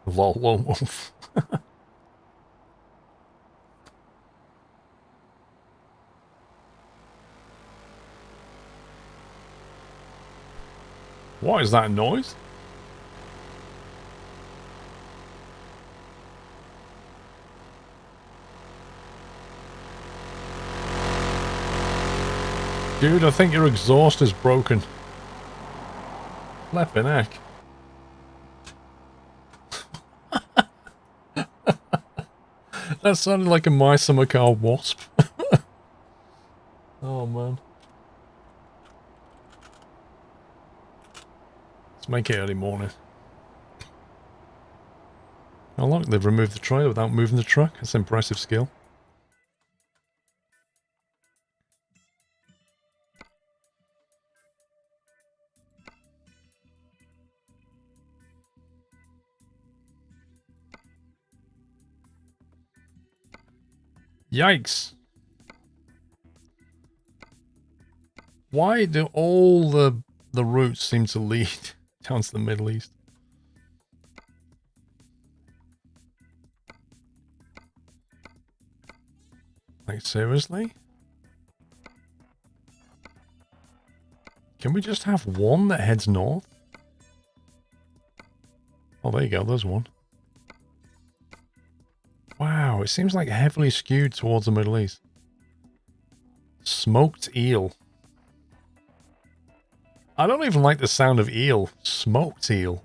Lol, lone wolf. What is that noise? Dude, I think your exhaust is broken. Flippin' heck. That sounded like a My Summer Car wasp. Oh, man. Let's make it early morning. Oh, look, they've removed the trailer without moving the truck. That's impressive skill. Yikes. Why do all the routes seem to lead down to the Middle East? Like, seriously? Can we just have one that heads north? Oh, there you go, there's one. Wow, it seems like heavily skewed towards the Middle East. Smoked eel. I don't even like the sound of eel. Smoked eel.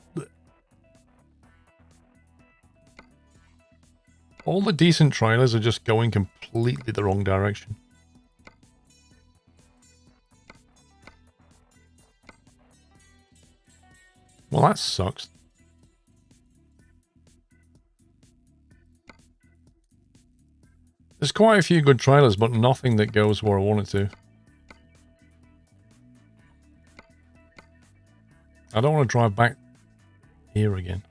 All the decent trailers are just going completely the wrong direction. Well, that sucks. There's quite a few good trailers, but nothing that goes where I want it to. I don't want to drive back here again.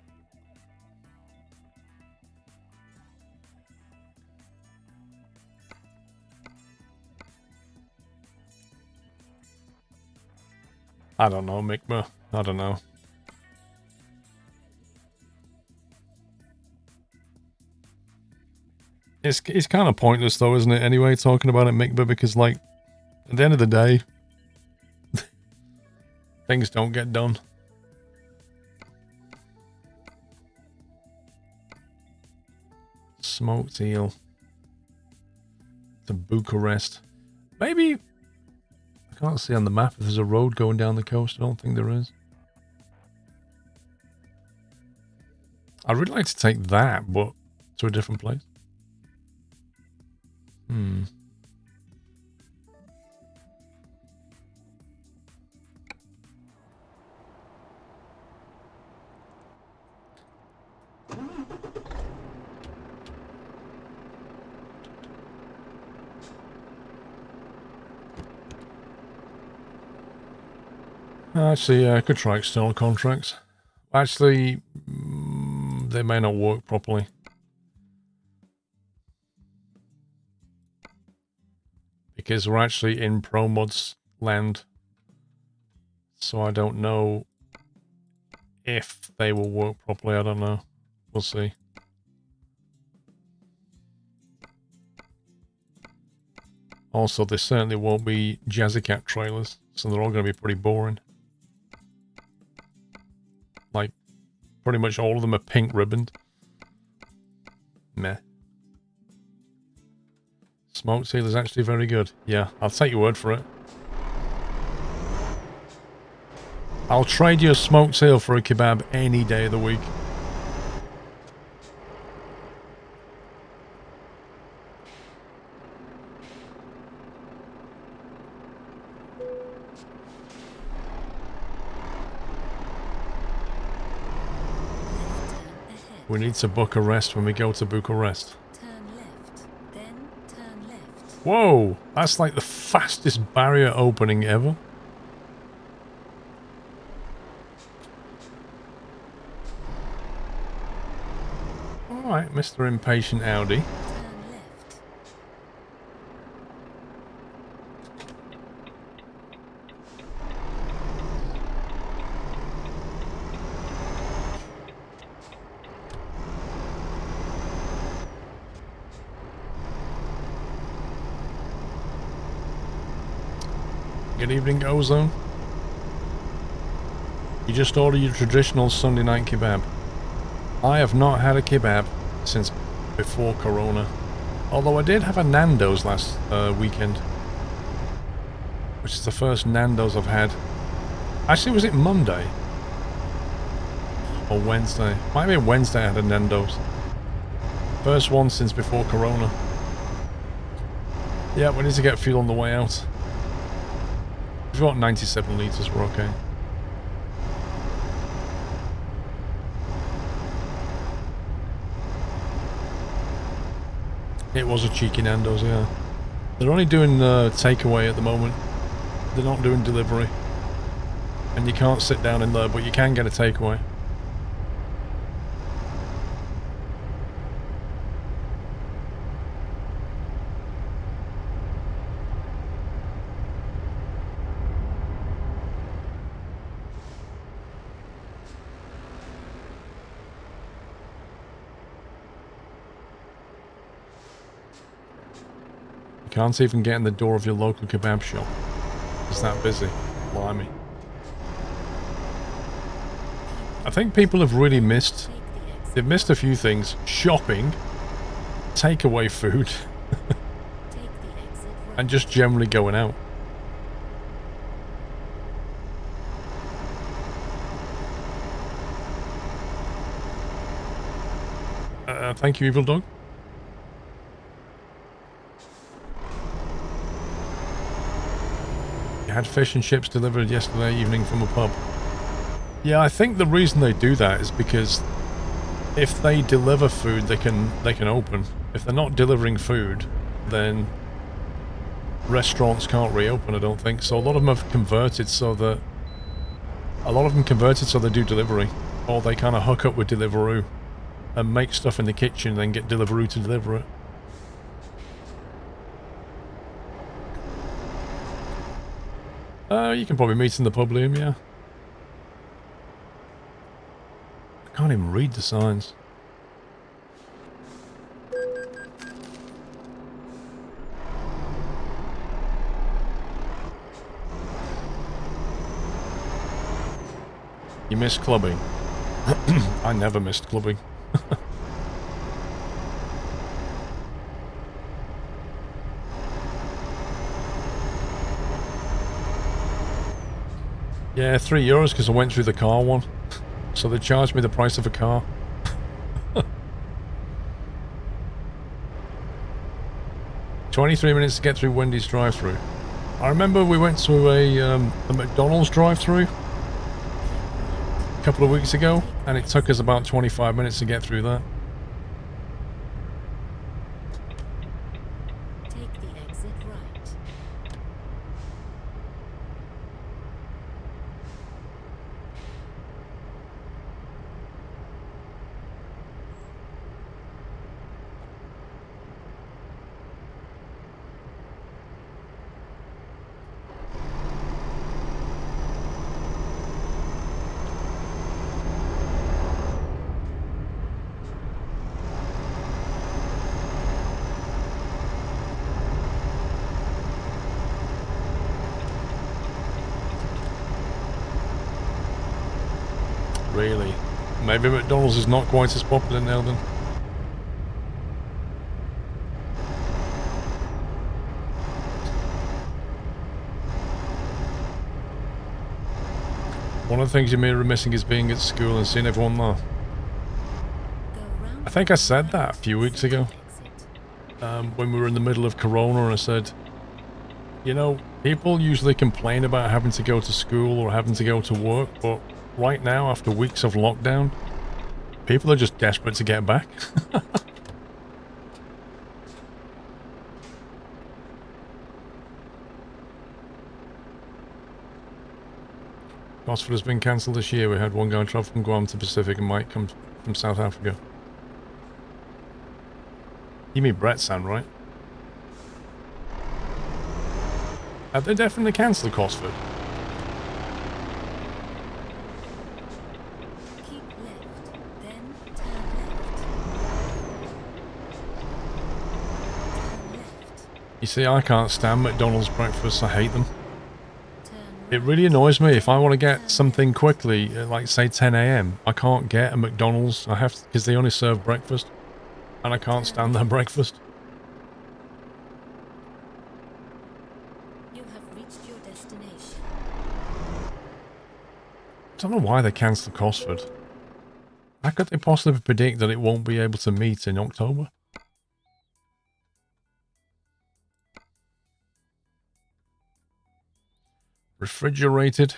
I don't know, Mikma. I don't know. It's kind of pointless though, isn't it, anyway, talking about it, Mikma, because, like, at the end of the day, things don't get done. Smoked eel. To Bucharest. Maybe... I can't see on the map if there's a road going down the coast. I don't think there is. I'd really like to take that, but to a different place. Actually, I could try external contracts. Actually, they may not work properly. Because we're actually in ProMod's land. So I don't know if they will work properly. I don't know. We'll see. Also, there certainly won't be Jazzycat trailers, so they're all going to be pretty boring. Like, pretty much all of them are pink ribboned. Meh. Smoked seal is actually very good. Yeah, I'll take your word for it. I'll trade you a smoked seal for a kebab any day of the week. We need to book a rest when we go to Bucharest. Turn left, then turn left. Whoa! That's like the fastest barrier opening ever. Alright, Mr. Impatient Audi. Turn left. Good evening, Ozone. You just order your traditional Sunday night kebab. I have not had a kebab since before Corona. Although I did have a Nando's last weekend. Which is the first Nando's I've had. Actually, was it Monday? Or Wednesday? Might be Wednesday I had a Nando's. First one since before Corona. Yeah, we need to get fuel on the way out. We've got 97 litres, we're okay. It was a cheeky Nando's, yeah. They're only doing takeaway at the moment. They're not doing delivery. And you can't sit down in there, but you can get a takeaway. Can't even get in the door of your local kebab shop. It's that busy. Blimey. I think people have really missed... They've missed a few things. Shopping. Takeaway food. And just generally going out. Thank you, Evil Dog. Had fish and chips delivered yesterday evening from a pub. Yeah, I think the reason they do that is because if they deliver food, they can open. If they're not delivering food, then restaurants can't reopen, I don't think. So a lot of them have converted so that they do delivery, or they kind of hook up with Deliveroo and make stuff in the kitchen and then get Deliveroo to deliver it. You can probably meet in the pub, Liam, yeah. I can't even read the signs. You missed clubbing. I never missed clubbing. Yeah, €3 because I went through the car one. So they charged me the price of a car. 23 minutes to get through Wendy's drive-thru. I remember we went to a McDonald's drive-thru a couple of weeks ago, and it took us about 25 minutes to get through that. Take the exit right. Really? Maybe McDonald's is not quite as popular now then. One of the things you may be missing is being at school and seeing everyone there. I think I said that a few weeks ago. When we were in the middle of Corona, and I said, you know, people usually complain about having to go to school or having to go to work, but right now, after weeks of lockdown, people are just desperate to get back. Gosford has been cancelled this year. We had one guy travel from Guam to Pacific and Mike come from South Africa. You mean Brett Sand, right? Have they definitely cancelled Gosford? Keep left, then turn left. Turn left. You see, I can't stand McDonald's breakfasts. I hate them. It really annoys me if I want to get something quickly, like say 10 a.m. I can't get a McDonald's. I have to, because they only serve breakfast, and I can't stand their breakfast. You have reached your destination. I don't know why they cancelled Cosford. How could they possibly predict that it won't be able to meet in October? Refrigerated.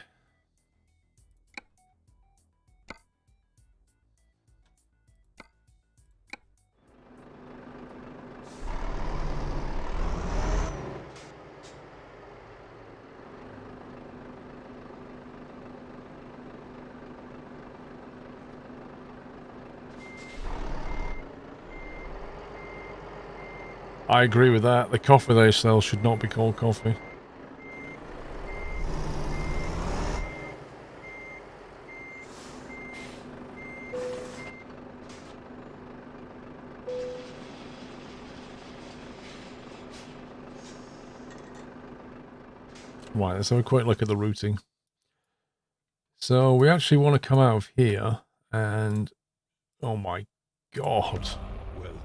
I agree with that. The coffee they sell should not be called coffee. Right, let's have a quick look at the routing. So we actually want to come out of here and... Oh my god.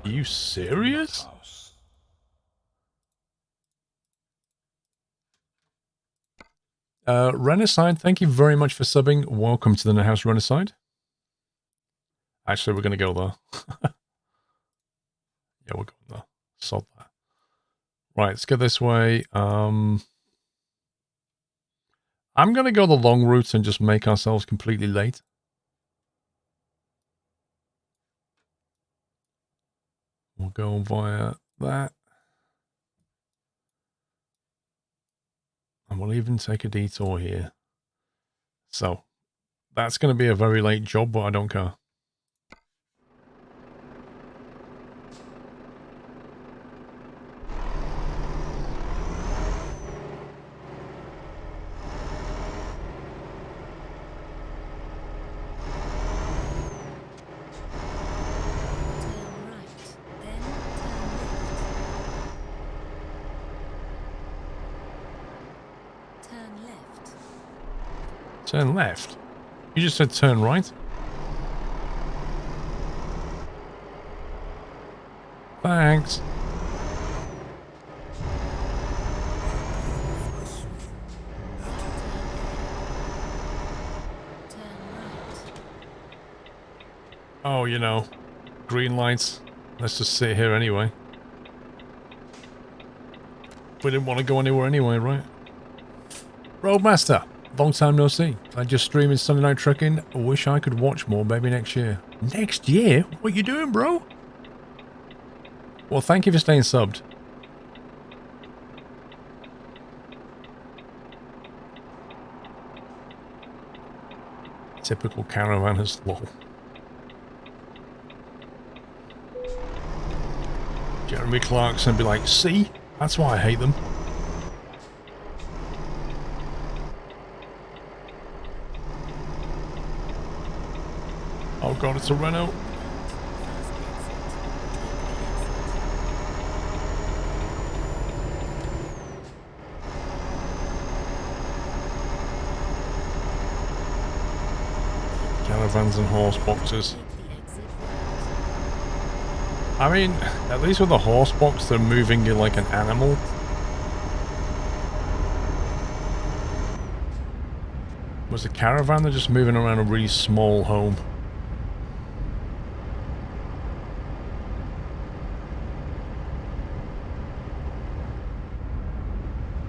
Are you serious? Renaisside, thank you very much for subbing. Welcome to the House Renaisside. Actually, we're going to go there. Yeah, we're going there. Sod that. Right, let's go this way. I'm going to go the long route and just make ourselves completely late. We'll go via that. And we'll even take a detour here. So, that's going to be a very late job, but I don't care. Turn left? You just said turn right? Thanks. Oh, you know, green lights. Let's just sit here anyway. We didn't want to go anywhere anyway, right? Roadmaster, long time no see. I just streaming Sunday Night Trucking. Wish I could watch more, maybe next year. Next year? What you doing, bro? Well, thank you for staying subbed. Typical caravanners, lol. Jeremy Clarkson be like, see? That's why I hate them. Oh god, it's a Renault. Caravans and horse boxes. I mean, at least with the horse box, they're moving it like an animal. Was the caravan, they're just moving around a really small home.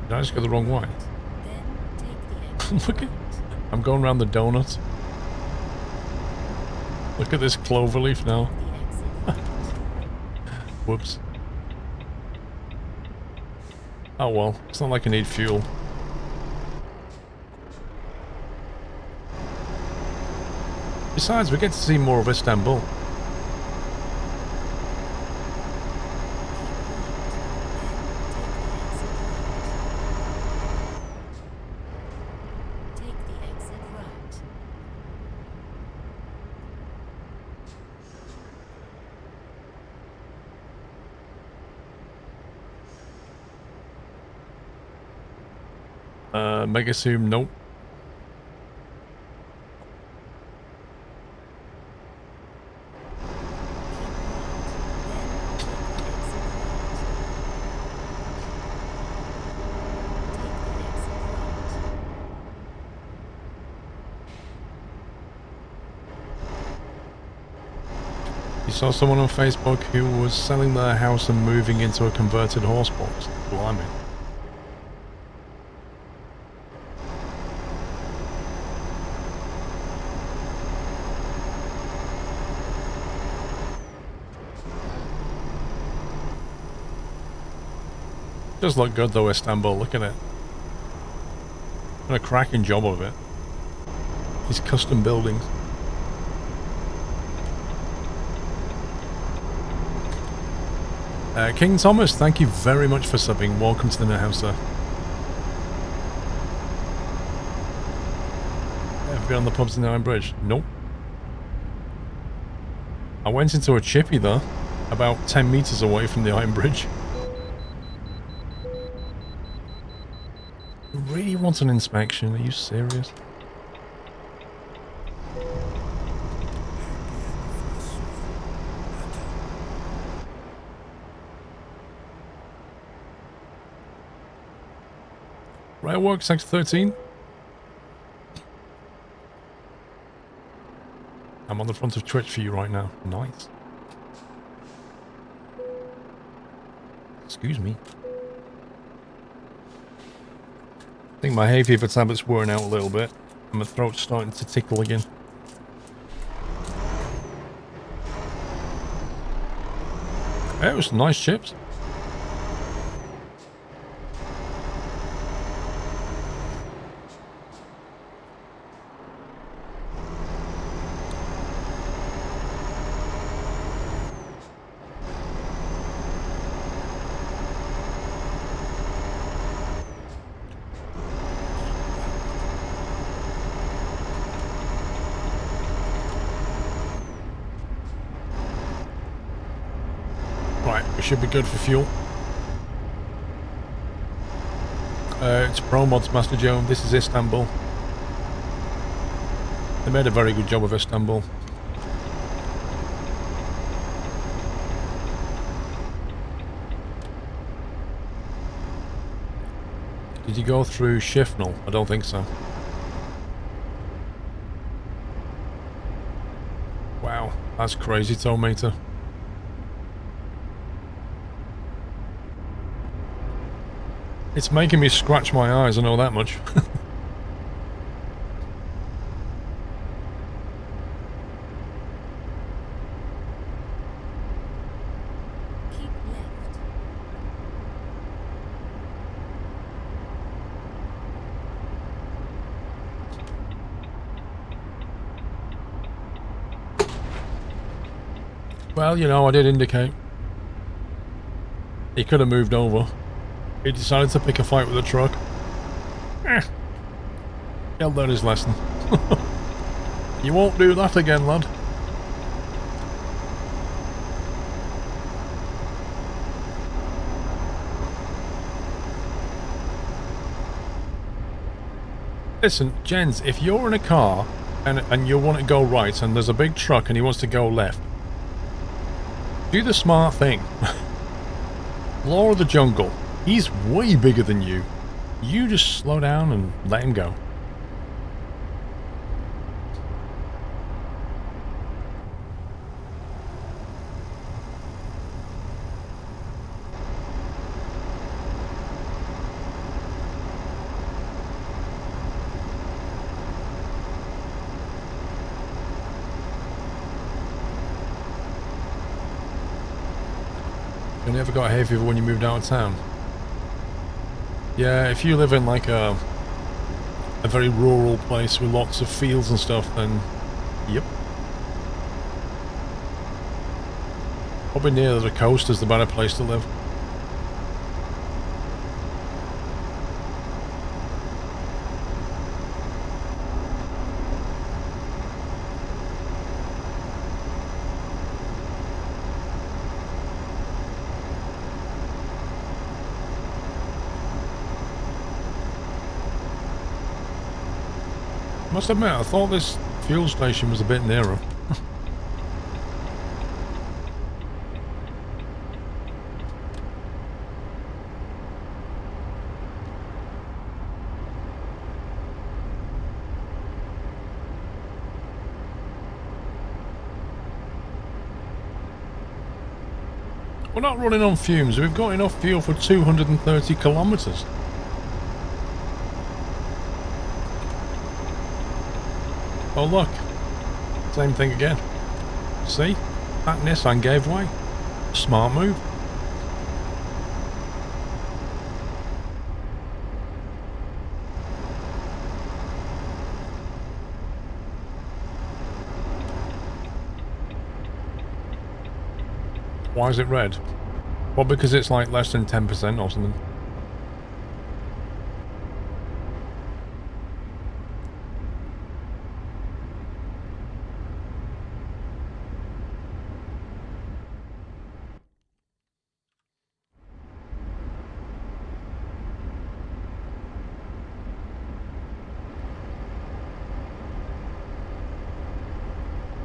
Did I just go the wrong way? Look at... I'm going around the donut. Look at this cloverleaf now. Whoops. Oh well, it's not like I need fuel. Besides, we get to see more of Istanbul. Mega Zoom, nope. You saw someone on Facebook who was selling their house and moving into a converted horse box. Blimey. Does look good though, Istanbul, look at it. Done a cracking job of it. These custom buildings. King Thomas, thank you very much for subbing. Welcome to the Net House, sir. Ever been on the pubs in the Iron Bridge? Nope. I went into a chippy though, about 10 meters away from the Iron Bridge. You really want an inspection? Are you serious? Railwork, Sector 13. I'm on the front of Twitch for you right now. Nice. Excuse me. I think my hay fever tablet's wearing out a little bit. And my throat's starting to tickle again. Yeah, it was nice chips. Should be good for fuel. It's Pro Mods, Master Joe. This is Istanbul. They made a very good job of Istanbul. Did you go through Shifnal? I don't think so. Wow, that's crazy, Tomato. It's making me scratch my eyes, I know that much. Keep left. Well, you know, I did indicate. He could have moved over. He decided to pick a fight with a truck. He'll learn his lesson. You won't do that again, lad. Listen, gents, if you're in a car and you want to go right and there's a big truck and he wants to go left, do the smart thing. Law of the jungle. He's way bigger than you. You just slow down and let him go. You never got hay fever when you moved out of town? Yeah, if you live in like a very rural place with lots of fields and stuff, then yep. Probably near the coast is the better place to live. Must admit, I thought this fuel station was a bit nearer. We're not running on fumes. We've got enough fuel for 230 kilometres. Oh look, same thing again. See, that Nissan gave way. Smart move. Why is it red? Well, because it's like less than 10% or something.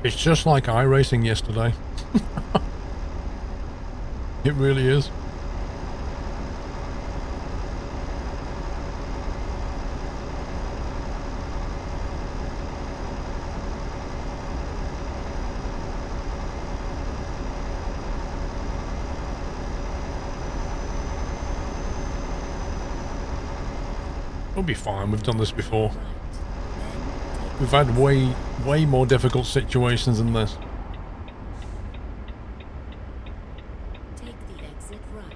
It's just like iRacing yesterday. It really is. We'll be fine. We've done this before. We've had way more difficult situations than this. Take the exit right.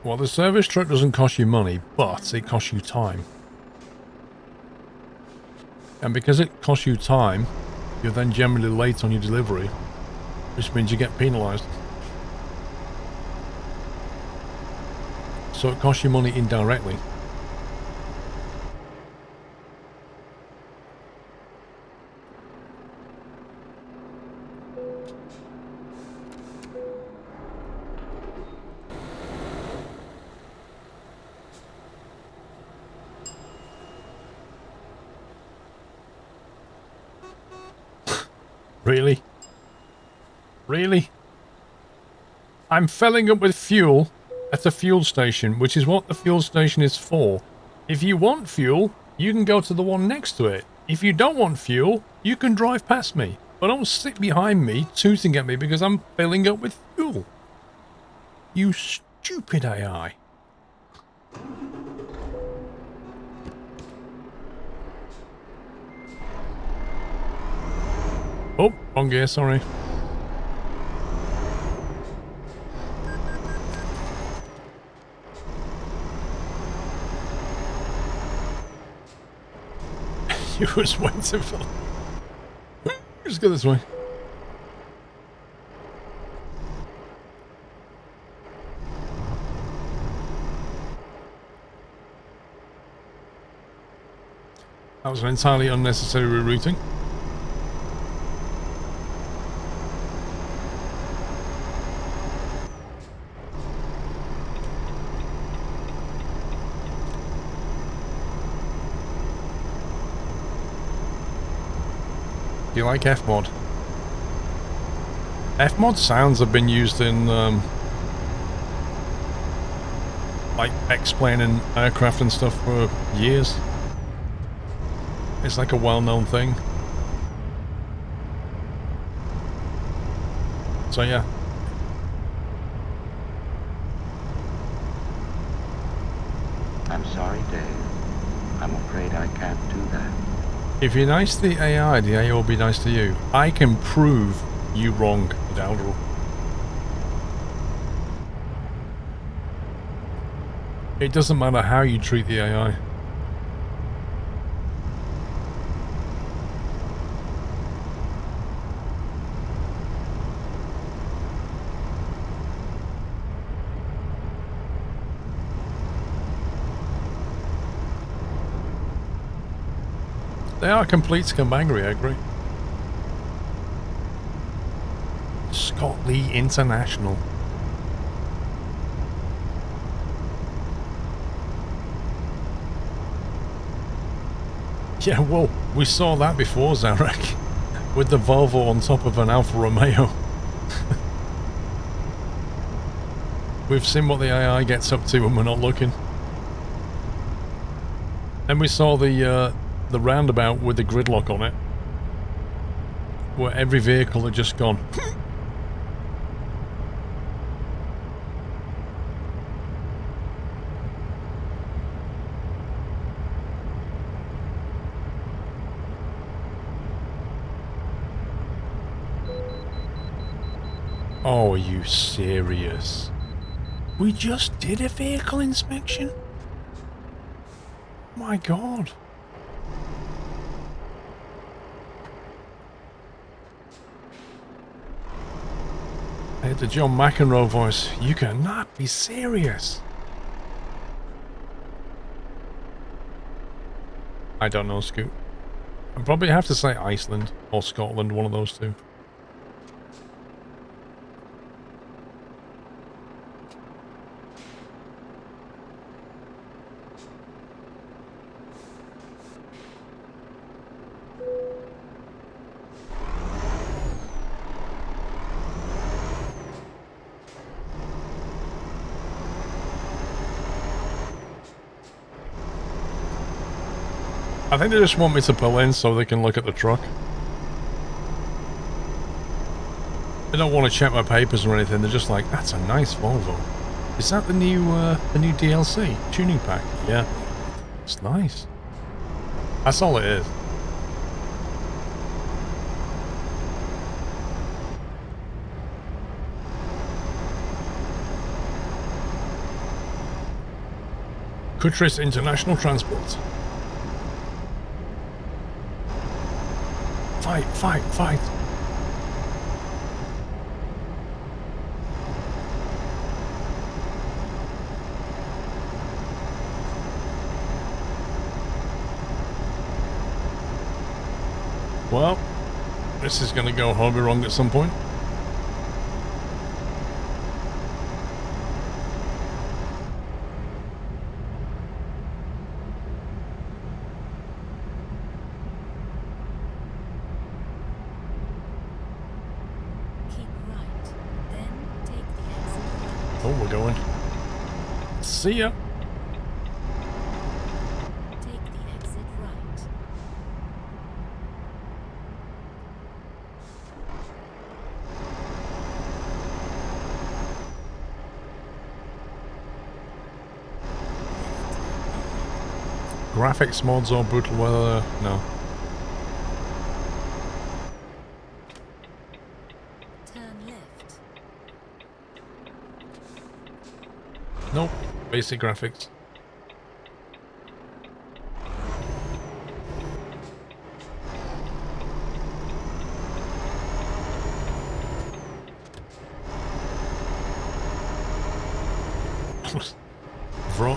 Well, the service truck doesn't cost you money, but it costs you time. And because it costs you time, you're then generally late on your delivery, which means you get penalised. So it costs you money indirectly. Really? Really? I'm filling up with fuel at a fuel station, which is what the fuel station is for. If you want fuel, you can go to the one next to it. If you don't want fuel, you can drive past me. But don't sit behind me tooting at me because I'm filling up with fuel. You stupid AI. Oh, wrong gear, sorry. You was waiting for... Just go this way. That was an entirely unnecessary rerouting. Do you like Fmod? Fmod sounds have been used in like X-plane aircraft and stuff for years. It's like a well-known thing. So yeah. I'm sorry, Dave. I'm afraid I can't do that. If you're nice to the AI will be nice to you. I can prove you wrong, Dowdle. It doesn't matter how you treat the AI. They are complete scumbagery, I agree. Scott Lee International. Yeah, well, we saw that before, Zarek, with the Volvo on top of an Alfa Romeo. We've seen what the AI gets up to when we're not looking. And we saw the roundabout with the gridlock on it, where every vehicle had just gone. Oh, are you serious? We just did a vehicle inspection? My God. I had the John McEnroe voice. You cannot be serious. I don't know, Scoot. I'd probably have to say Iceland or Scotland, one of those two. I think they just want me to pull in so they can look at the truck. They don't want to check my papers or anything. They're just like, that's a nice Volvo. Is that the new DLC tuning pack? Yeah, it's nice. That's all it is. Kutris International Transport. Fight, fight, fight. Well, this is going to go horribly wrong at some point. See ya. Take the exit right. Graphics mods or brutal weather? No. Turn left. Nope. Basic graphics.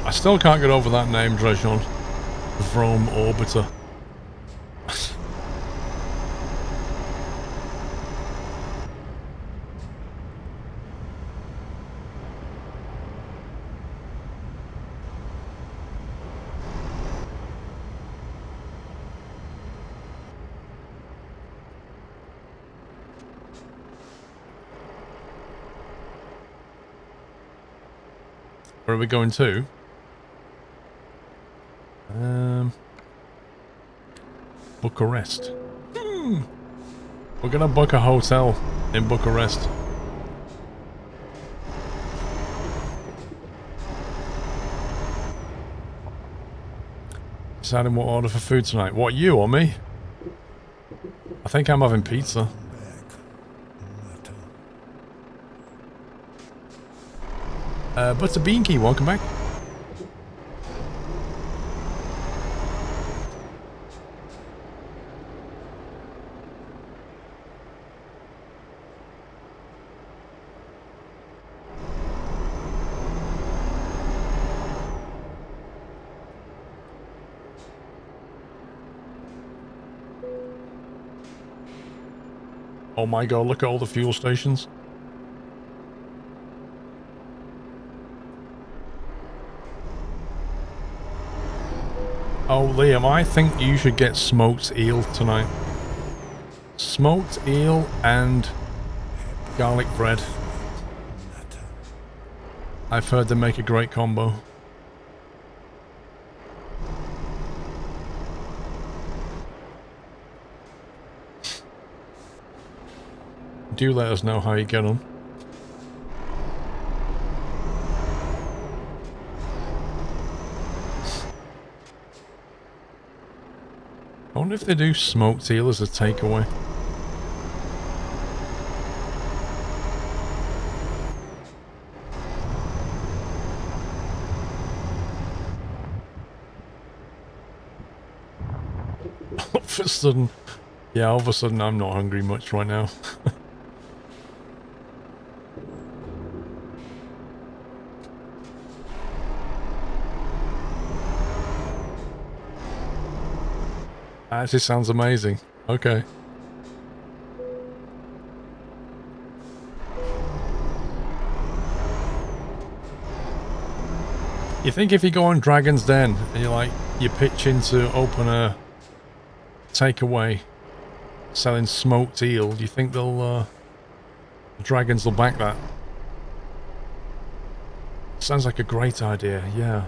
I still can't get over that name, Drejon. Vrome Orbiter. Where are we going to? Bucharest. We're gonna book a hotel in Bucharest. Deciding what order for food tonight. What, you or me? I think I'm having pizza. Butter Beanky, welcome back. Oh my god, look at all the fuel stations. Oh, Liam, I think you should get smoked eel tonight. Smoked eel and garlic bread. I've heard they make a great combo. Do let us know how you get on. I wonder if they do smoked eel as a takeaway. All of a sudden, yeah, all of a sudden I'm not hungry much right now. Actually sounds amazing. Okay. You think if you go on Dragon's Den and you pitch in to open a takeaway selling smoked eel, do you think they'll the dragons will back that? Sounds like a great idea, yeah.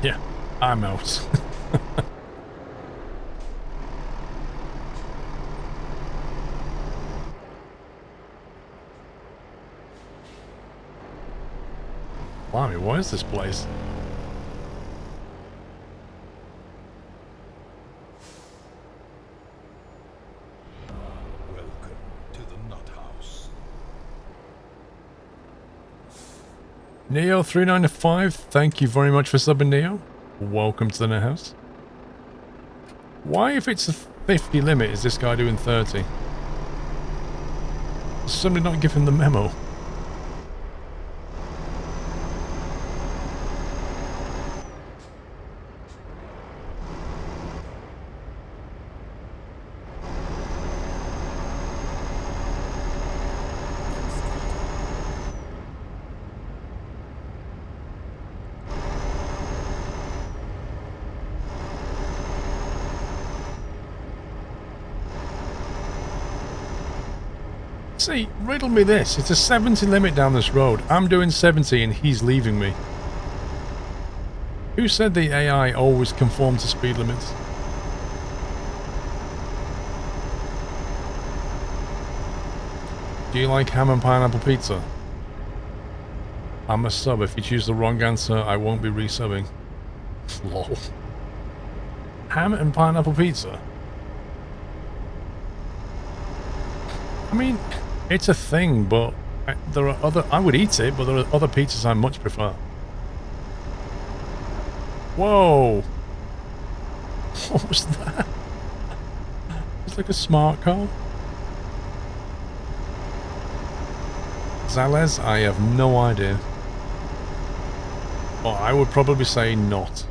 Yeah, I'm out. Blimey, what is this place? Welcome to the Nut House. Neo395, thank you very much for subbing, Neo. Welcome to the Nut House. Why, if it's a 50 limit, is this guy doing 30? Does somebody not give him the memo? See, riddle me this. It's a 70 limit down this road. I'm doing 70 and he's leaving me. Who said the AI always conform to speed limits? Do you like ham and pineapple pizza? I'm a sub. If you choose the wrong answer, I won't be resubbing. Lol. Ham and pineapple pizza? I mean, it's a thing, but there are other... I would eat it, but there are other pizzas I much prefer. Whoa! What was that? It's like a smart car. Zales? I have no idea. Well, I would probably say not.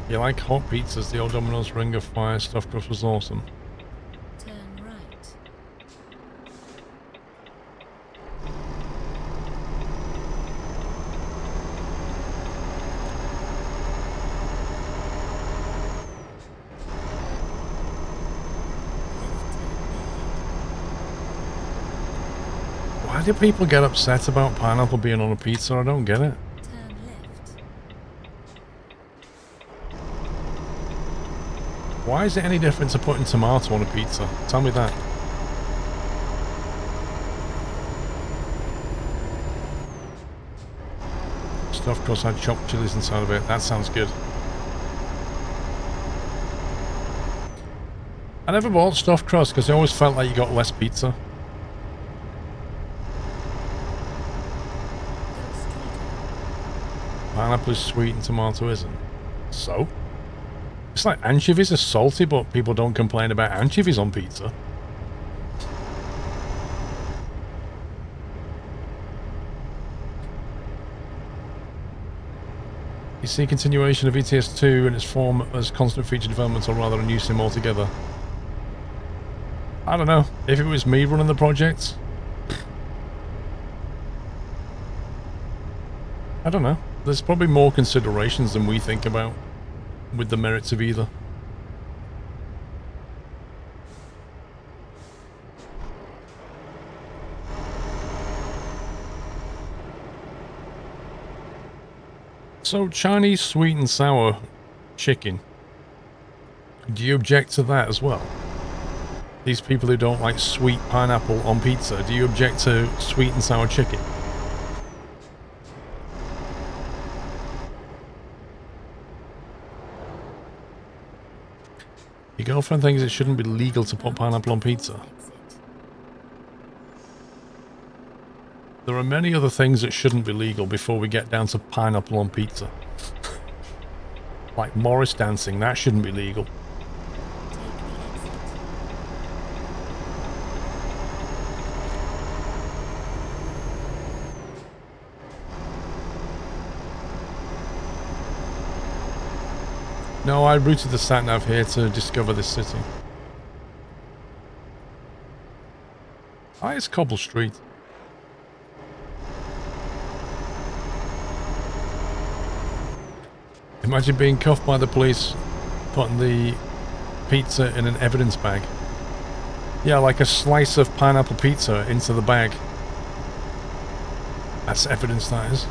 You like hot pizzas? The old Domino's Ring of Fire stuffed crust was awesome. Turn right. Why do people get upset about pineapple being on a pizza? I don't get it. Turn left. Why is it any different to putting tomato on a pizza? Tell me that. Stuffed crust had chopped chilies inside of it. That sounds good. I never bought stuffed crust because I always felt like you got less pizza. Go straight. Pineapple is sweet and tomato isn't. So? It's like anchovies are salty, but people don't complain about anchovies on pizza. You see continuation of ETS2 in its form as constant feature development, or rather a new sim altogether. I don't know. If it was me running the project, I don't know. There's probably more considerations than we think about with the merits of either. So, Chinese sweet and sour chicken. Do you object to that as well? These people who don't like sweet pineapple on pizza, do you object to sweet and sour chicken? Your girlfriend thinks it shouldn't be legal to put pineapple on pizza. There are many other things that shouldn't be legal before we get down to pineapple on pizza. Like Morris dancing, that shouldn't be legal. No, I routed the sat-nav here to discover this city. Ah, it's Cobble Street. Imagine being cuffed by the police, putting the pizza in an evidence bag. Yeah, like a slice of pineapple pizza into the bag. That's evidence, that is.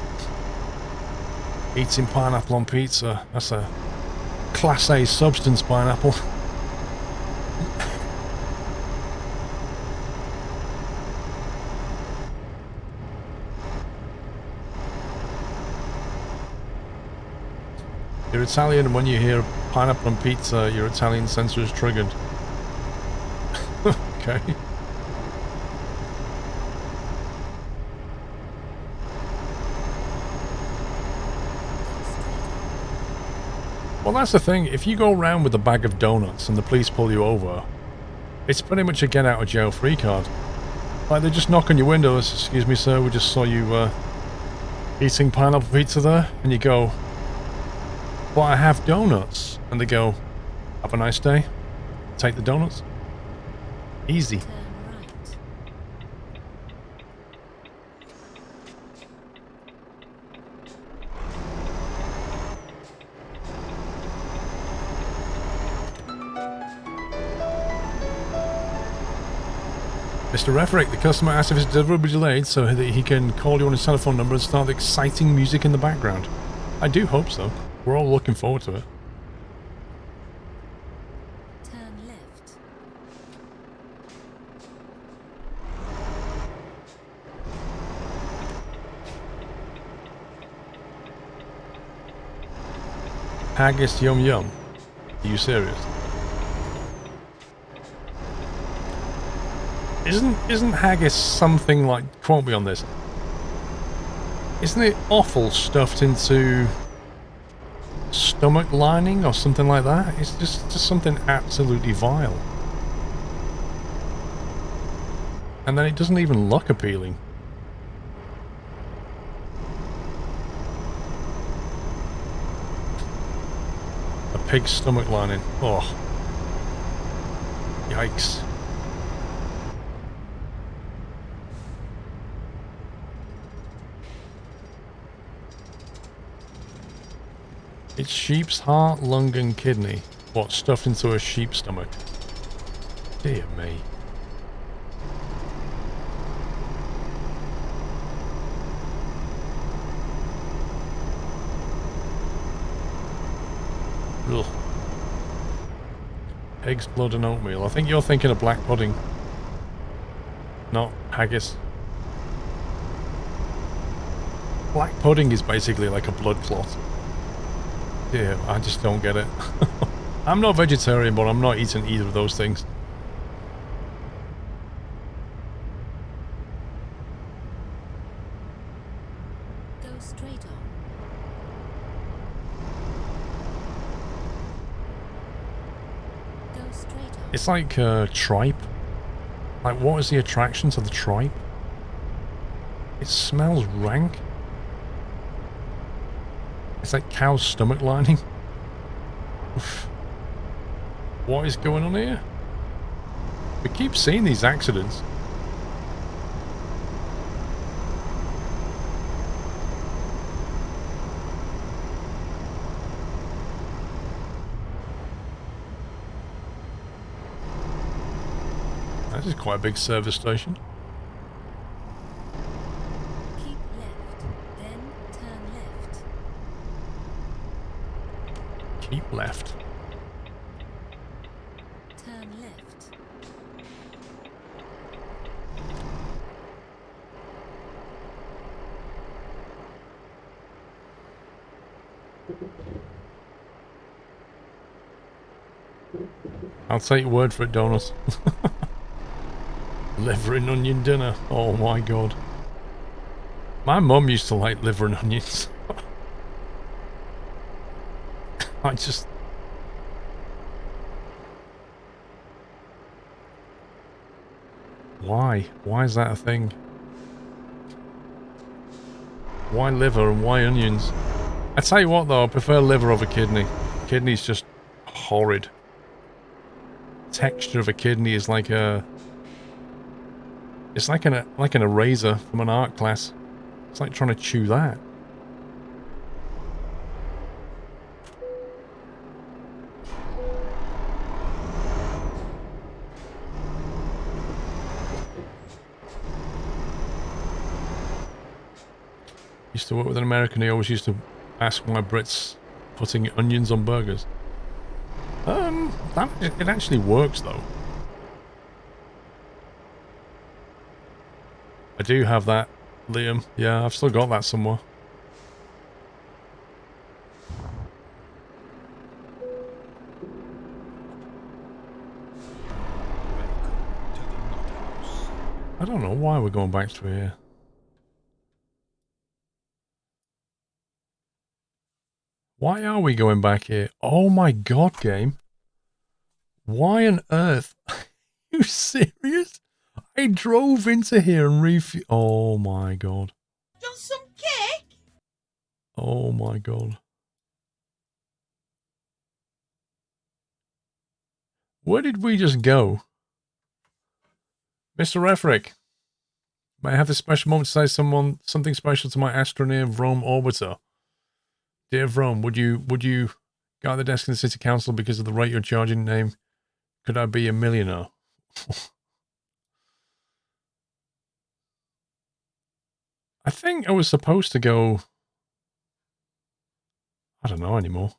Eating pineapple on pizza. That's a Class A substance, pineapple. You're Italian, and when you hear pineapple on pizza, your Italian sensor is triggered. Okay. Well, that's the thing. If you go around with a bag of donuts and the police pull you over, it's pretty much a get-out-of-jail-free card. Like, they just knock on your windows. Excuse me, sir, we just saw you eating pineapple pizza there. And you go, but I have donuts. And they go, have a nice day. Take the donuts. Easy. Turn right. Mr. Refrick, the customer asked if his delivery will be delayed so that he can call you on his telephone number and start the exciting music in the background. I do hope so. We're all looking forward to it. Turn left. Haggis yum yum. Are you serious? Isn't haggis something like, quote me on this, isn't it offal stuffed into stomach lining or something like that? It's just something absolutely vile. And then it doesn't even look appealing. A pig's stomach lining. Oh. Yikes. It's sheep's heart, lung and kidney. What, stuffed into a sheep's stomach? Dear me. Ugh. Eggs, blood and oatmeal. I think you're thinking of black pudding. Not haggis. Black pudding is basically like a blood clot. Yeah, I just don't get it. I'm not vegetarian, but I'm not eating either of those things. Go straight on. straight on. It's like tripe. Like, what is the attraction to the tripe? It smells rank. It's like cow's stomach lining. Oof. What is going on here? We keep seeing these accidents. This is quite a big service station. Keep left, then turn left. Keep left. Turn left. I'll take your word for it, Donuts. Liver and onion dinner. Oh my god. My mum used to like liver and onions. I just... Why? Why is that a thing? Why liver and why onions? I tell you what though, I prefer liver over kidney. Kidney's just horrid. Texture of a kidney is like a... It's like an eraser from an art class. It's like trying to chew that. Used to work with an American, he always used to ask why Brits putting onions on burgers. It actually works though. I do have that, Liam. Yeah, I've still got that somewhere. Welcome to the nut house. I don't know why we're going back through here. Why are we going back here? Oh my god, game. Why on earth? Are you serious? I drove into here and oh my god. Want some cake? Oh my god. Where did we just go? Mr. Refrick, may I have this special moment to say something special to my astroneer Vrome orbiter? Dear Vrome, would you go at the desk in the city council because of the rate you're charging name? Could I be a millionaire? I think I was supposed to go... I don't know anymore.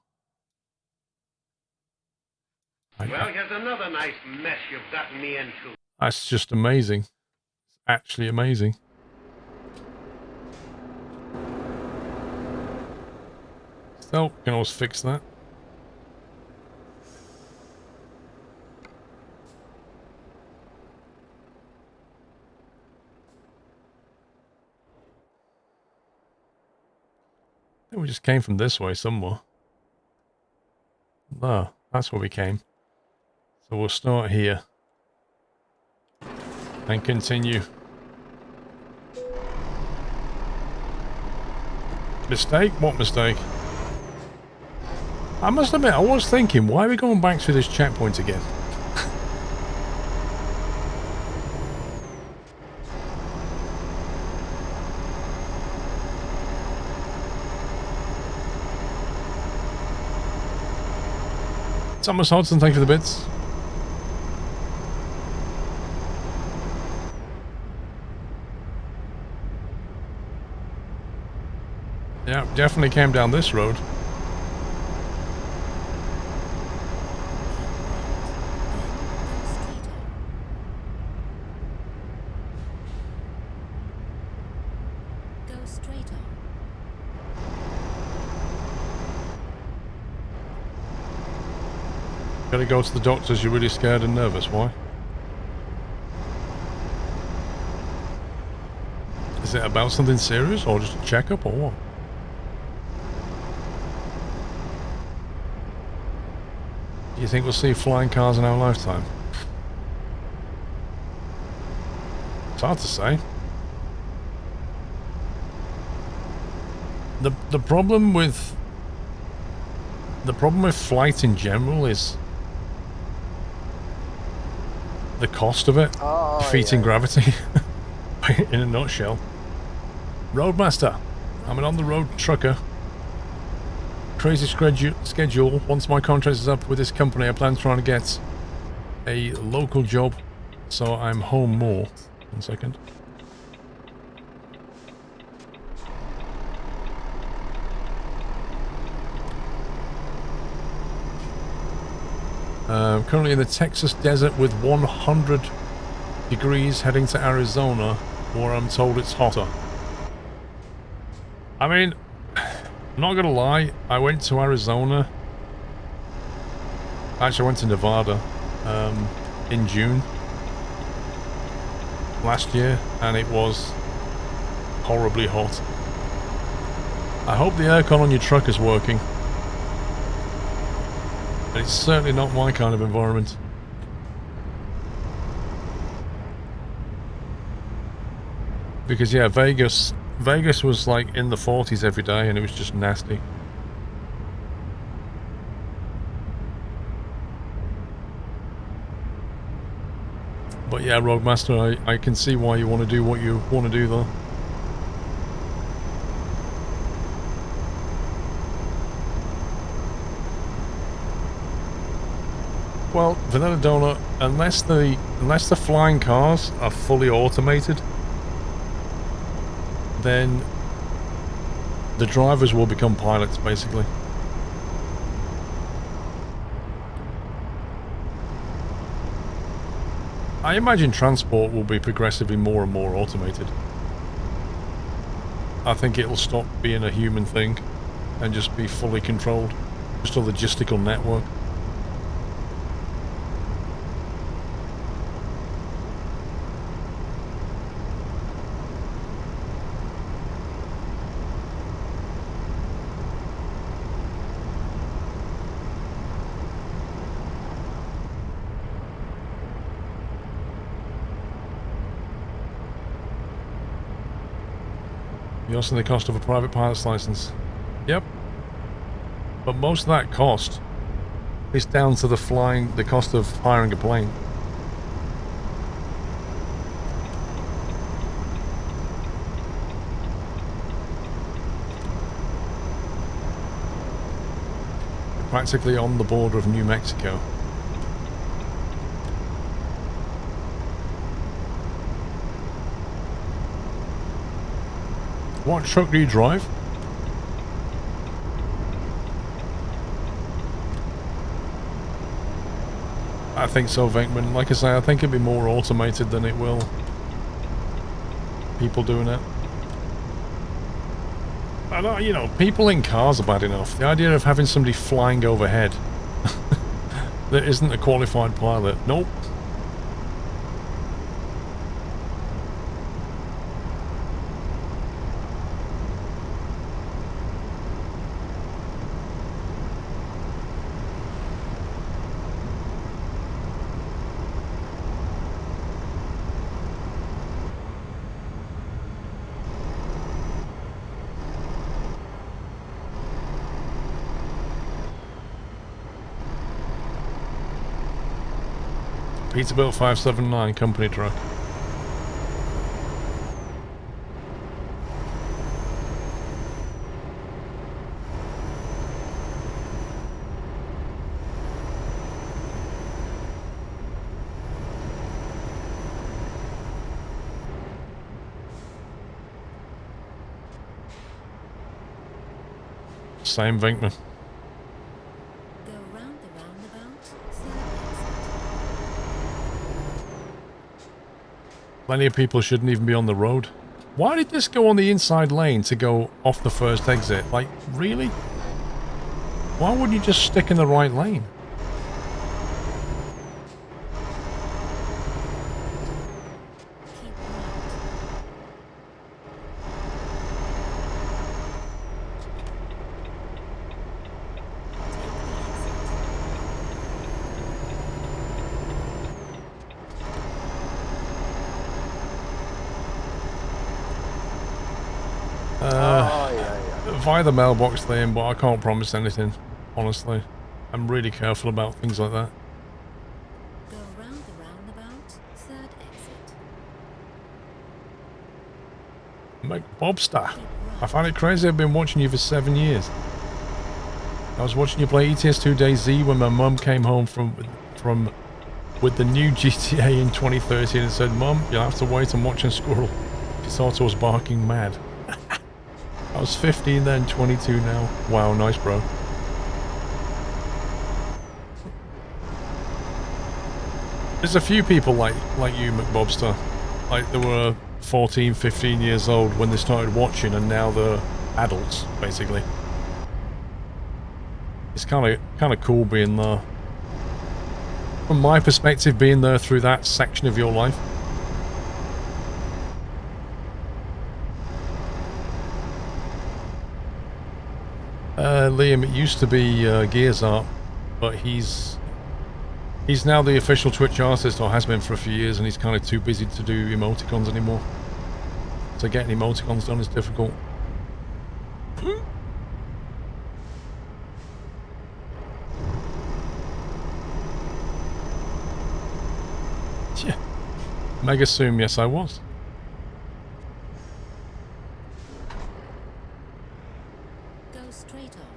Well, here's another nice mess you've gotten me into. That's just amazing. It's actually amazing. Still, can always fix that. I think we just came from this way somewhere. No, that's where we came. So we'll start here. And continue. Mistake? What mistake? I must admit, I was thinking, why are we going back through this checkpoint again? Thomas Hodson, thank you for the bits. Yeah, definitely came down this road. Go straight on. Gotta go to the doctors, you're really scared and nervous, why? Is it about something serious or just a checkup or what? Do you think we'll see flying cars in our lifetime? It's hard to say. The problem with flight in general is the cost of it, defeating gravity. In a nutshell. Roadmaster, I'm an on-the-road trucker. Crazy schedule. Once my contract is up with this company, I plan on trying to get a local job, so I'm home more. 1 second. Currently in the Texas desert with 100 degrees, heading to Arizona, where I'm told it's hotter. I mean, I'm not gonna lie, I went to Arizona. Actually, I went to Nevada in June last year, and it was horribly hot. I hope the aircon on your truck is working. But it's certainly not my kind of environment. Because yeah, Vegas was like in the 40s every day, and it was just nasty. But yeah, Roadmaster, I can see why you want to do what you want to do though. Well, Vanilla Donut, unless the flying cars are fully automated, then the drivers will become pilots, basically. I imagine transport will be progressively more and more automated. I think it'll stop being a human thing and just be fully controlled. Just a logistical network. You're also the cost of a private pilot's license. Yep. But most of that cost is down to the cost of hiring a plane. You're practically on the border of New Mexico. What truck do you drive? I think so, Venkman. Like I say, I think it'd be more automated than it will people doing it. I don't, you know, people in cars are bad enough. The idea of having somebody flying overhead that isn't a qualified pilot. Nope. Peterbilt 579 company truck. Same Vinkman. Go round the roundabout, see the Plenty of people shouldn't even be on the road. Why did this go on the inside lane to go off the first exit? Like, really? Why wouldn't you just stick in the right lane? keep right. Take the exit. via the mailbox thing, but I can't promise anything, honestly. I'm really careful about things like that. Go round the roundabout, third exit. Bobster, Keep I right. find it crazy I've been watching you for 7 years. I was watching you play ETS2 DayZ when my mum came home from with the new GTA in 2013 and said, "Mum, you'll have to wait and watch a squirrel." She thought I was barking mad. I was 15 then, 22 now. Wow, nice bro. There's a few people like you, McBobster. Like, they were 14, 15 years old when they started watching, and now they're adults, basically. It's kind of cool being there. From my perspective, being there through that section of your life. Liam, it used to be Gears Art, but he's now the official Twitch artist, or has been for a few years, and he's kind of too busy to do emoticons anymore. So getting emoticons done is difficult. Yeah. Mega Zoom, yes I was. Go straight on.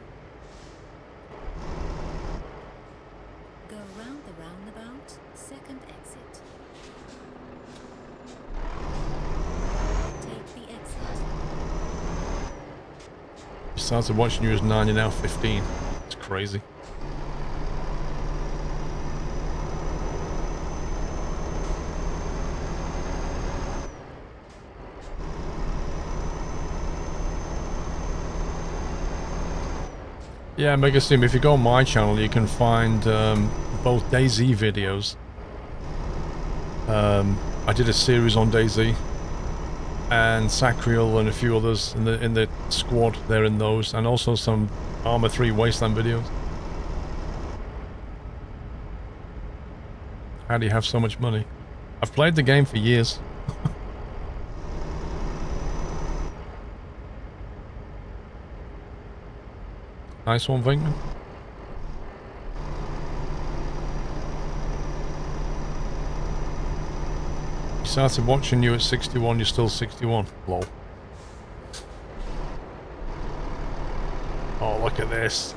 Go round the roundabout, second exit. Take the exit. I started watching you as 9, you're now 15. It's crazy. Yeah, Mega Steam, if you go on my channel, you can find both DayZ videos. I did a series on DayZ, and Sacriel and a few others in the squad. They're in those, and also some Arma 3 Wasteland videos. How do you have so much money? I've played the game for years. Nice one, Vinkman. You started watching you at 61, you're still 61. Lol. Oh, look at this.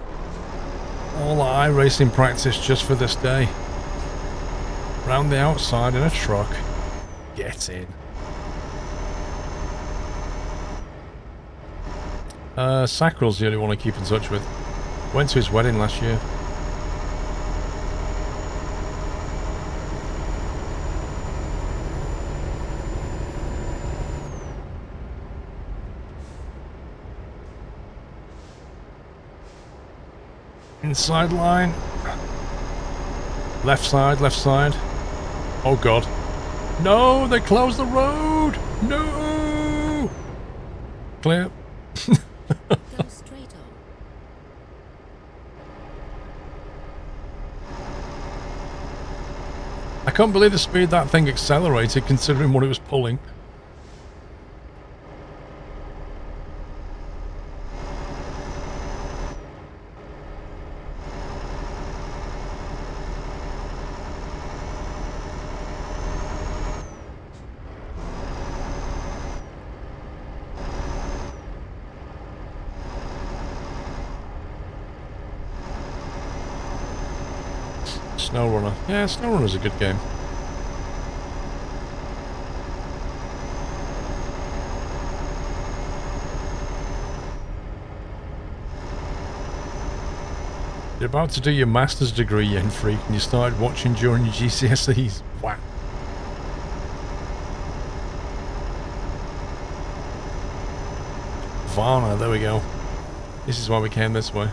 All the iRacing practice just for this day. Round the outside in a truck. Get in. Sacral's the only one I keep in touch with. Went to his wedding last year. Inside line. Left side, left side. Oh god. No, they closed the road! No! Clear. Go straight on. I can't believe the speed that thing accelerated considering what it was pulling. SnowRunner. Yeah, SnowRunner's a good game. You're about to do your master's degree, Yen Freak, and you started watching during your GCSEs. Wow. Varna, there we go. This is why we came this way.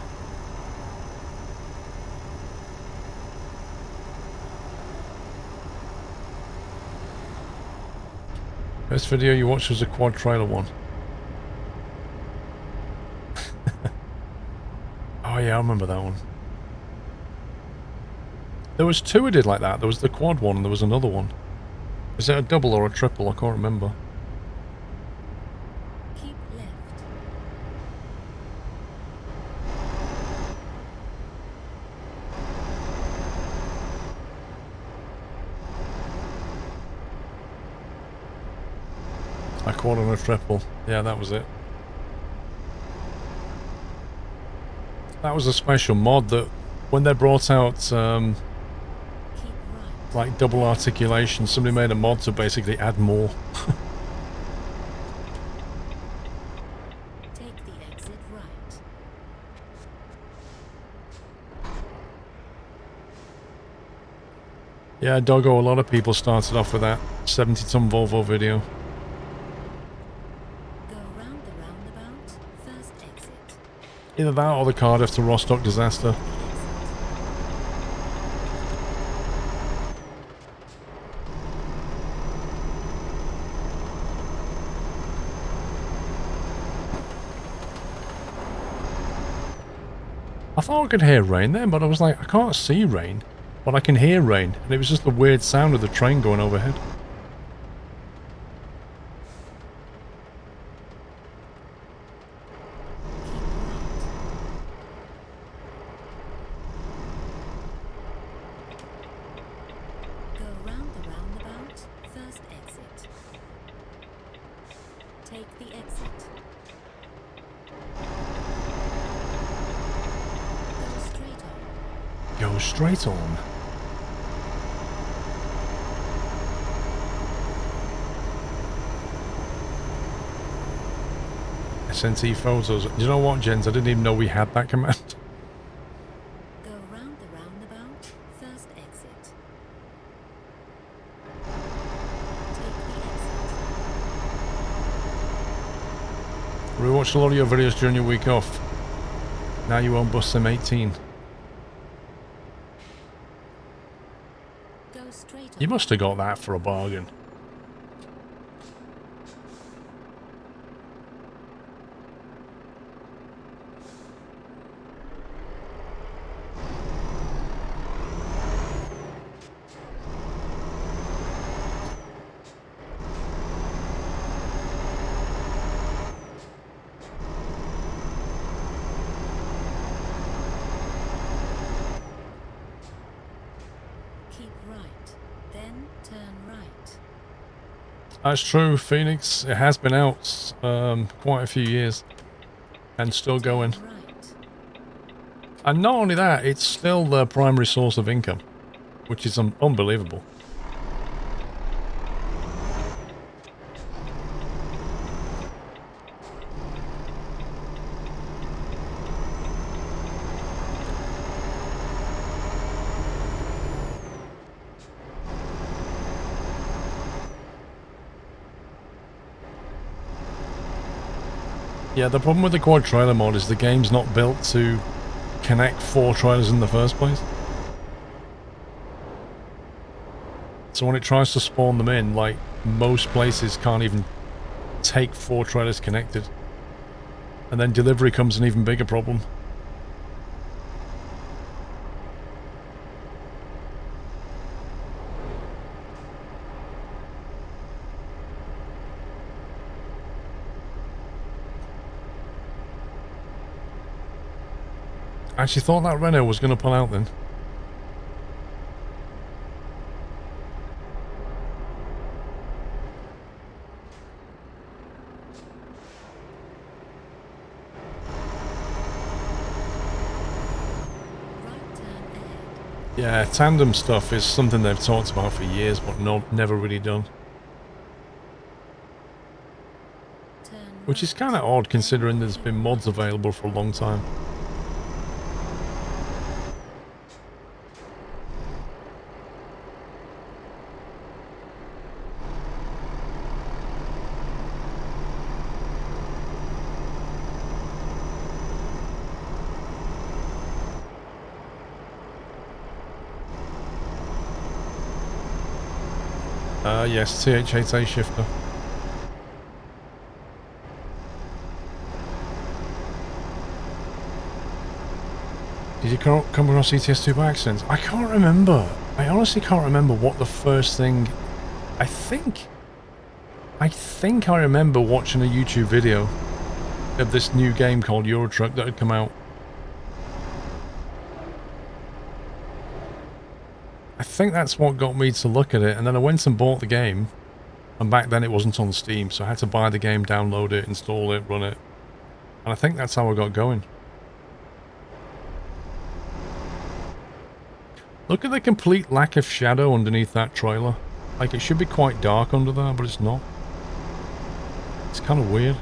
First video you watched was a quad trailer one. Oh yeah, I remember that one. There was two I did like that. There was the quad one and there was another one. Is it a double or a triple? I can't remember. Keep left. A quad and a triple. Yeah, that was it. That was a special mod that when they brought out Keep right. like double articulation, somebody made a mod to basically add more. Take the exit right. Yeah, Doggo, a lot of people started off with that 70-ton Volvo video. Go round the roundabout. First exit. Either that or the Cardiff to Rostock disaster. The exit. I thought I could hear rain then, but I was like, I can't see rain, but I can hear rain, and it was just the weird sound of the train going overhead. Go round the roundabout. First exit. Take the exit. Go straight on. Go straight on. SNT photos. Do you know what, gents? I didn't even know we had that command. Go round the roundabout. First exit. Take the exit. We watched a lot of your videos during your week off. Now you own Bus Sim 18. Go straight on. You must have got that for a bargain. Keep right. Then turn right. That's true, Phoenix. It has been out quite a few years and still going. Turn right. And not only that, it's still their primary source of income, which is unbelievable. Yeah, the problem with the quad trailer mod is the game's not built to connect 4 trailers in the first place. So when it tries to spawn them in, like, most places can't even take 4 trailers connected. And then delivery comes an even bigger problem. I actually thought that Renault was going to pull out then. Right turn ahead. Yeah, tandem stuff is something they've talked about for years, but never really done. Turn Which is right. kind of odd considering there's been mods available for a long time. Yes, TH8A shifter. Did you come across ETS2 by accident? I can't remember. I honestly can't remember what the first thing... I think I remember watching a YouTube video of this new game called Euro Truck that had come out. I think that's what got me to look at it, and then I went and bought the game, And back then it wasn't on Steam, so I had to buy the game, download it, install it, run it. And I think that's how I got going. Look at the complete lack of shadow underneath that trailer. Like, it should be quite dark under there, but it's not. It's kind of weird.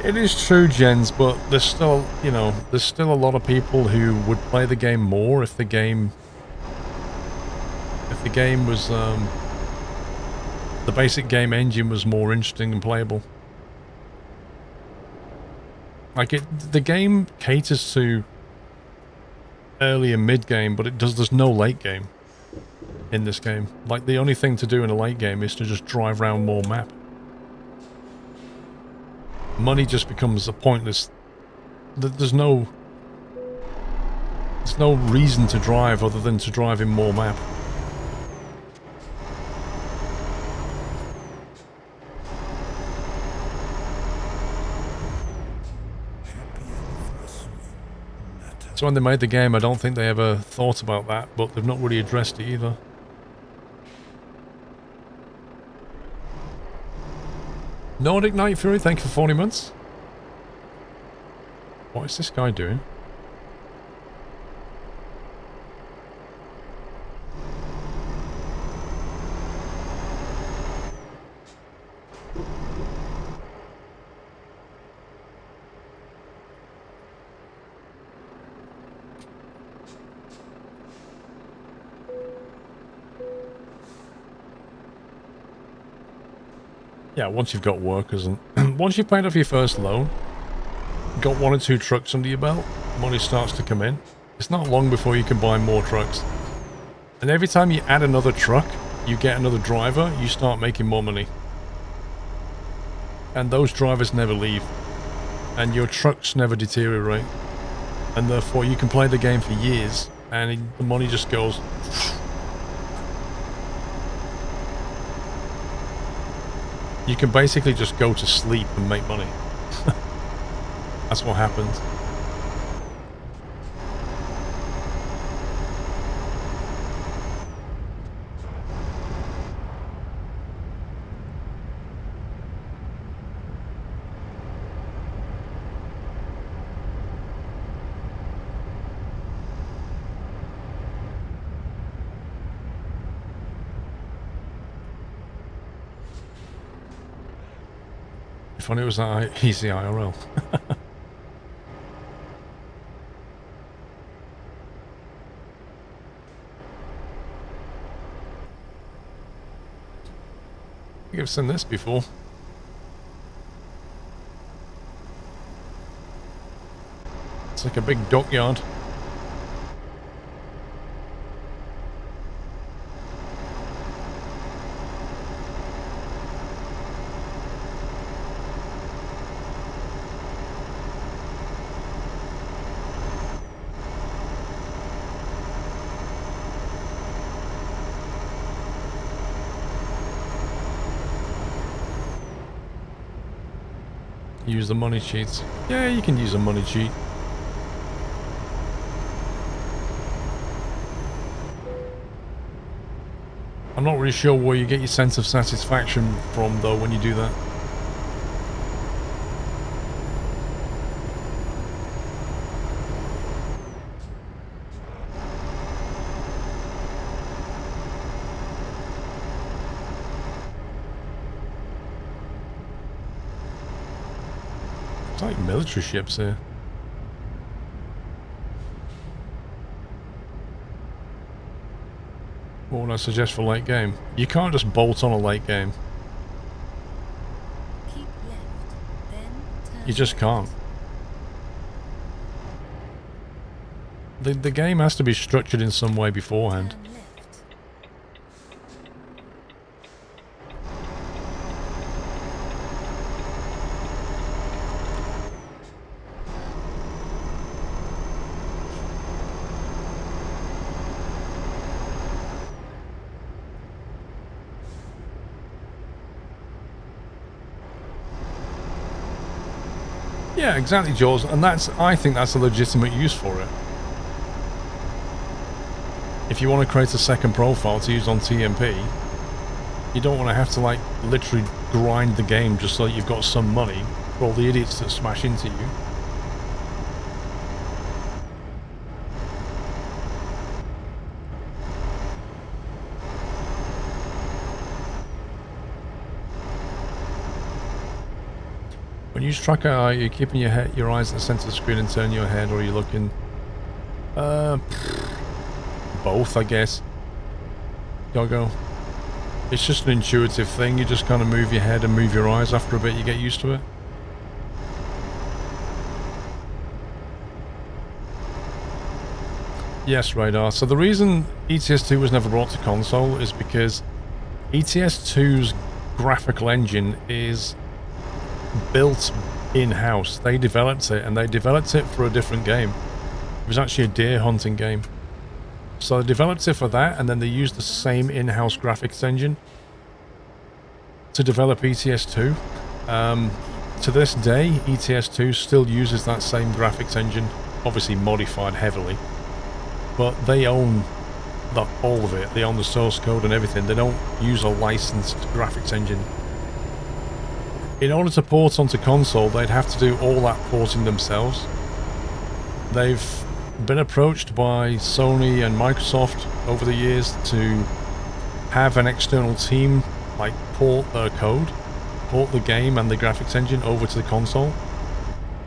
It is true, Jens, but there's still, you know, there's still a lot of people who would play the game more if the game was, the basic game engine was more interesting and playable. Like, the game caters to early and mid game, but there's no late game in this game. Like, the only thing to do in a late game is to just drive around more map. Money just becomes a pointless. There's no reason to drive other than to drive in more map. So when they made the game, I don't think they ever thought about that, but they've not really addressed it either. Nordic Night Fury, thank you for 40 months. What is this guy doing? Yeah, once you've got workers and once you've paid off your first loan, got 1 or 2 trucks under your belt, money starts to come in. It's not long before you can buy more trucks. And every time you add another truck, you get another driver, you start making more money. And those drivers never leave. And your trucks never deteriorate. And therefore you can play the game for years and the money just goes. You can basically just go to sleep and make money. That's what happens. If only it was that easy IRL. I think I've seen this before. It's like a big dockyard. Use the money cheats. Yeah, you can use a money cheat. I'm not really sure where you get your sense of satisfaction from, though, when you do that. It's like military ships here. What would I suggest for late game? You can't just bolt on a late game. Keep left, then turn You just right. can't. The game has to be structured in some way beforehand. Turn left. Yeah, exactly, Jaws, and I think that's a legitimate use for it. If you want to create a second profile to use on TMP, you don't want to have to, like, literally grind the game just so that you've got some money for all the idiots that smash into you. When you use tracker, are you keeping your eyes at the center of the screen and turn your head, or are you looking? Both, I guess. Doggo. It's just an intuitive thing. You just kind of move your head and move your eyes. After a bit, you get used to it. Yes, Radar. So the reason ETS2 was never brought to console is because ETS2's graphical engine is built in-house. They developed it, and they developed it for a different game. It was actually a deer hunting game. So they developed it for that, and then they used the same in-house graphics engine to develop ETS2. To this day, ETS2 still uses that same graphics engine, obviously modified heavily, but they own all of it. They own the source code and everything. They don't use a licensed graphics engine. In order to port onto console, they'd have to do all that porting themselves. They've been approached by Sony and Microsoft over the years to have an external team, like, port their code, port the game and the graphics engine over to the console.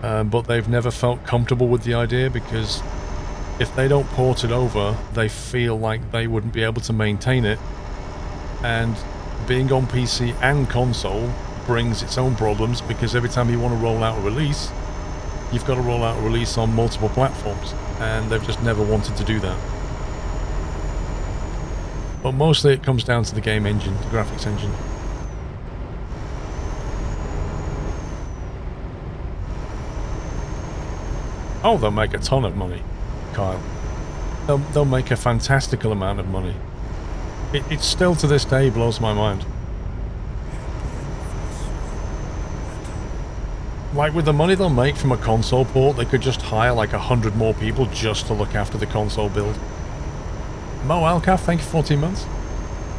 But they've never felt comfortable with the idea, because if they don't port it over, they feel like they wouldn't be able to maintain it. And being on PC and console brings its own problems, because every time you want to roll out a release, you've got to roll out a release on multiple platforms, and they've just never wanted to do that. But mostly it comes down to the game engine, the graphics engine. Oh, they'll make a ton of money, Kyle. They'll make a fantastical amount of money. It still to this day blows my mind. Like, with the money they'll make from a console port, they could just hire like 100 more people just to look after the console build. Mo Alcaf, thank you for 14 months.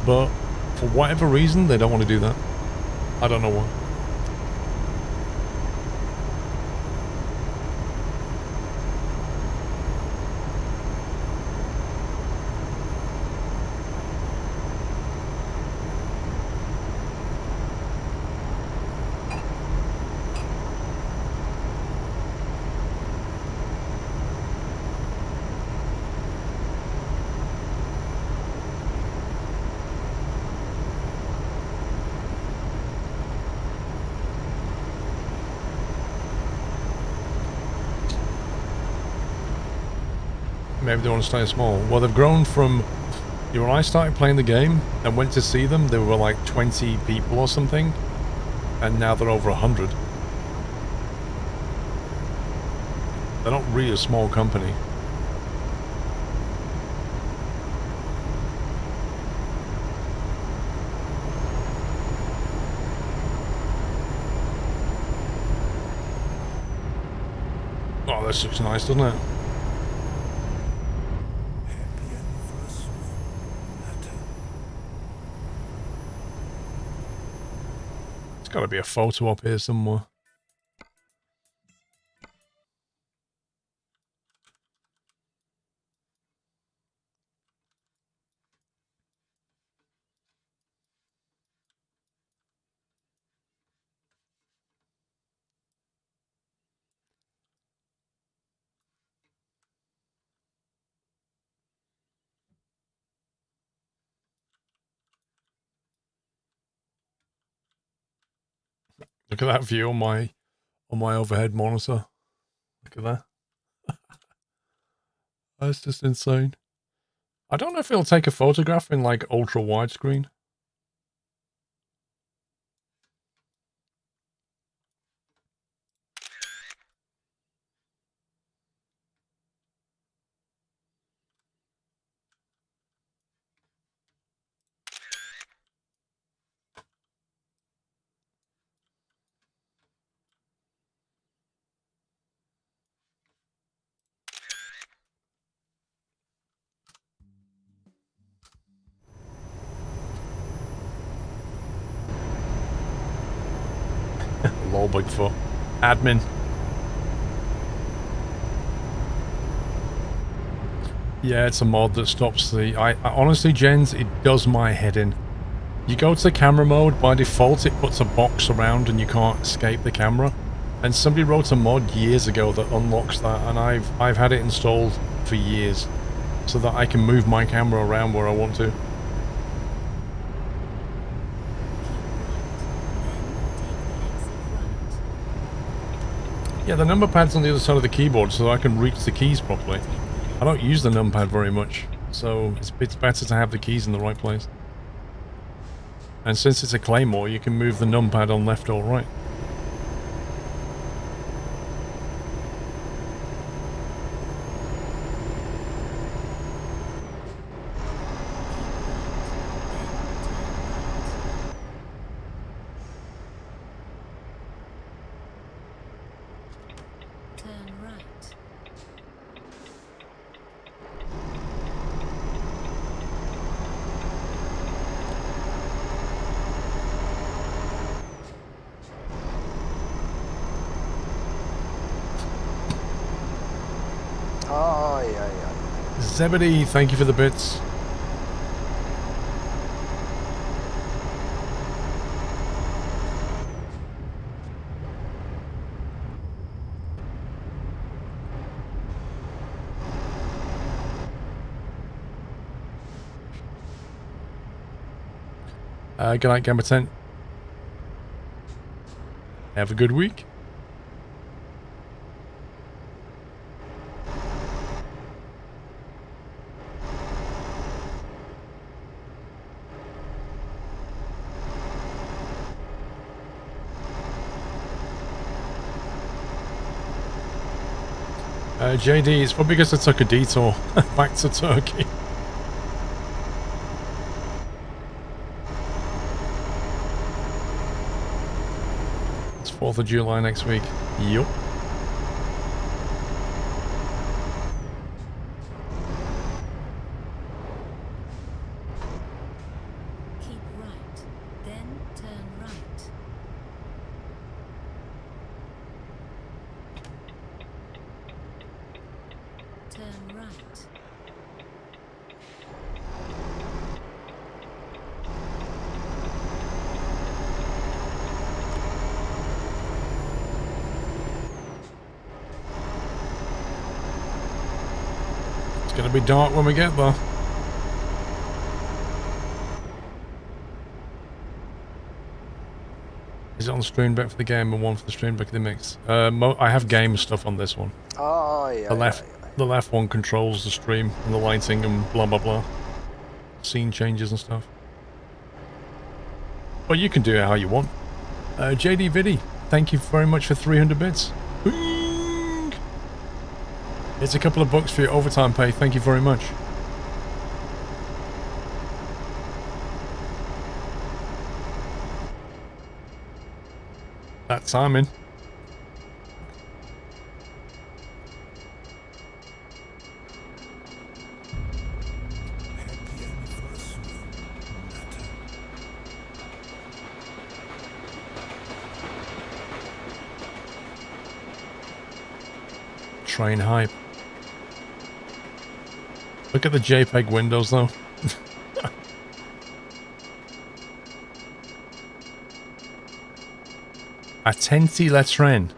But for whatever reason, they don't want to do that. I don't know why. Maybe they want to stay small. Well, they've grown from... When I started playing the game and went to see them, there were like 20 people or something. And now they're over 100. They're not really a small company. Oh, this looks nice, doesn't it? There's got to be a photo up here somewhere. Look at that view on my overhead monitor. Look at that. That's just insane. I don't know if it'll take a photograph in like ultra widescreen. Control Bigfoot. Admin. Yeah, it's a mod that stops the... I honestly, Jens, it does my head in. You go to camera mode, by default it puts a box around and you can't escape the camera. And somebody wrote a mod years ago that unlocks that, and I've had it installed for years so that I can move my camera around where I want to. Yeah, the number pad's on the other side of the keyboard so I can reach the keys properly. I don't use the numpad very much, so it's better to have the keys in the right place. And since it's a claymore, you can move the numpad on left or right. Turn right. Oh, yeah. Zebedee, thank you for the bits. Good night, Gamma 10. Have a good week. JD, it's probably because I took a detour back to Turkey. It's 4th of July next week. Yup. Keep right, then turn right. Turn right. It's gonna be dark when we get there. Is it on stream back for the game and one for the stream back of the mix? I have game stuff on this one. Oh, yeah. The left one controls the stream and the lighting and blah blah blah. Scene changes and stuff. But you can do it how you want. JD Viddy, thank you very much for 300 bits. Bing! It's a couple of bucks for your overtime pay. Thank you very much. That timing. Happy anniversary, Nata. Train hype. Look at the JPEG windows though. Attenti le train.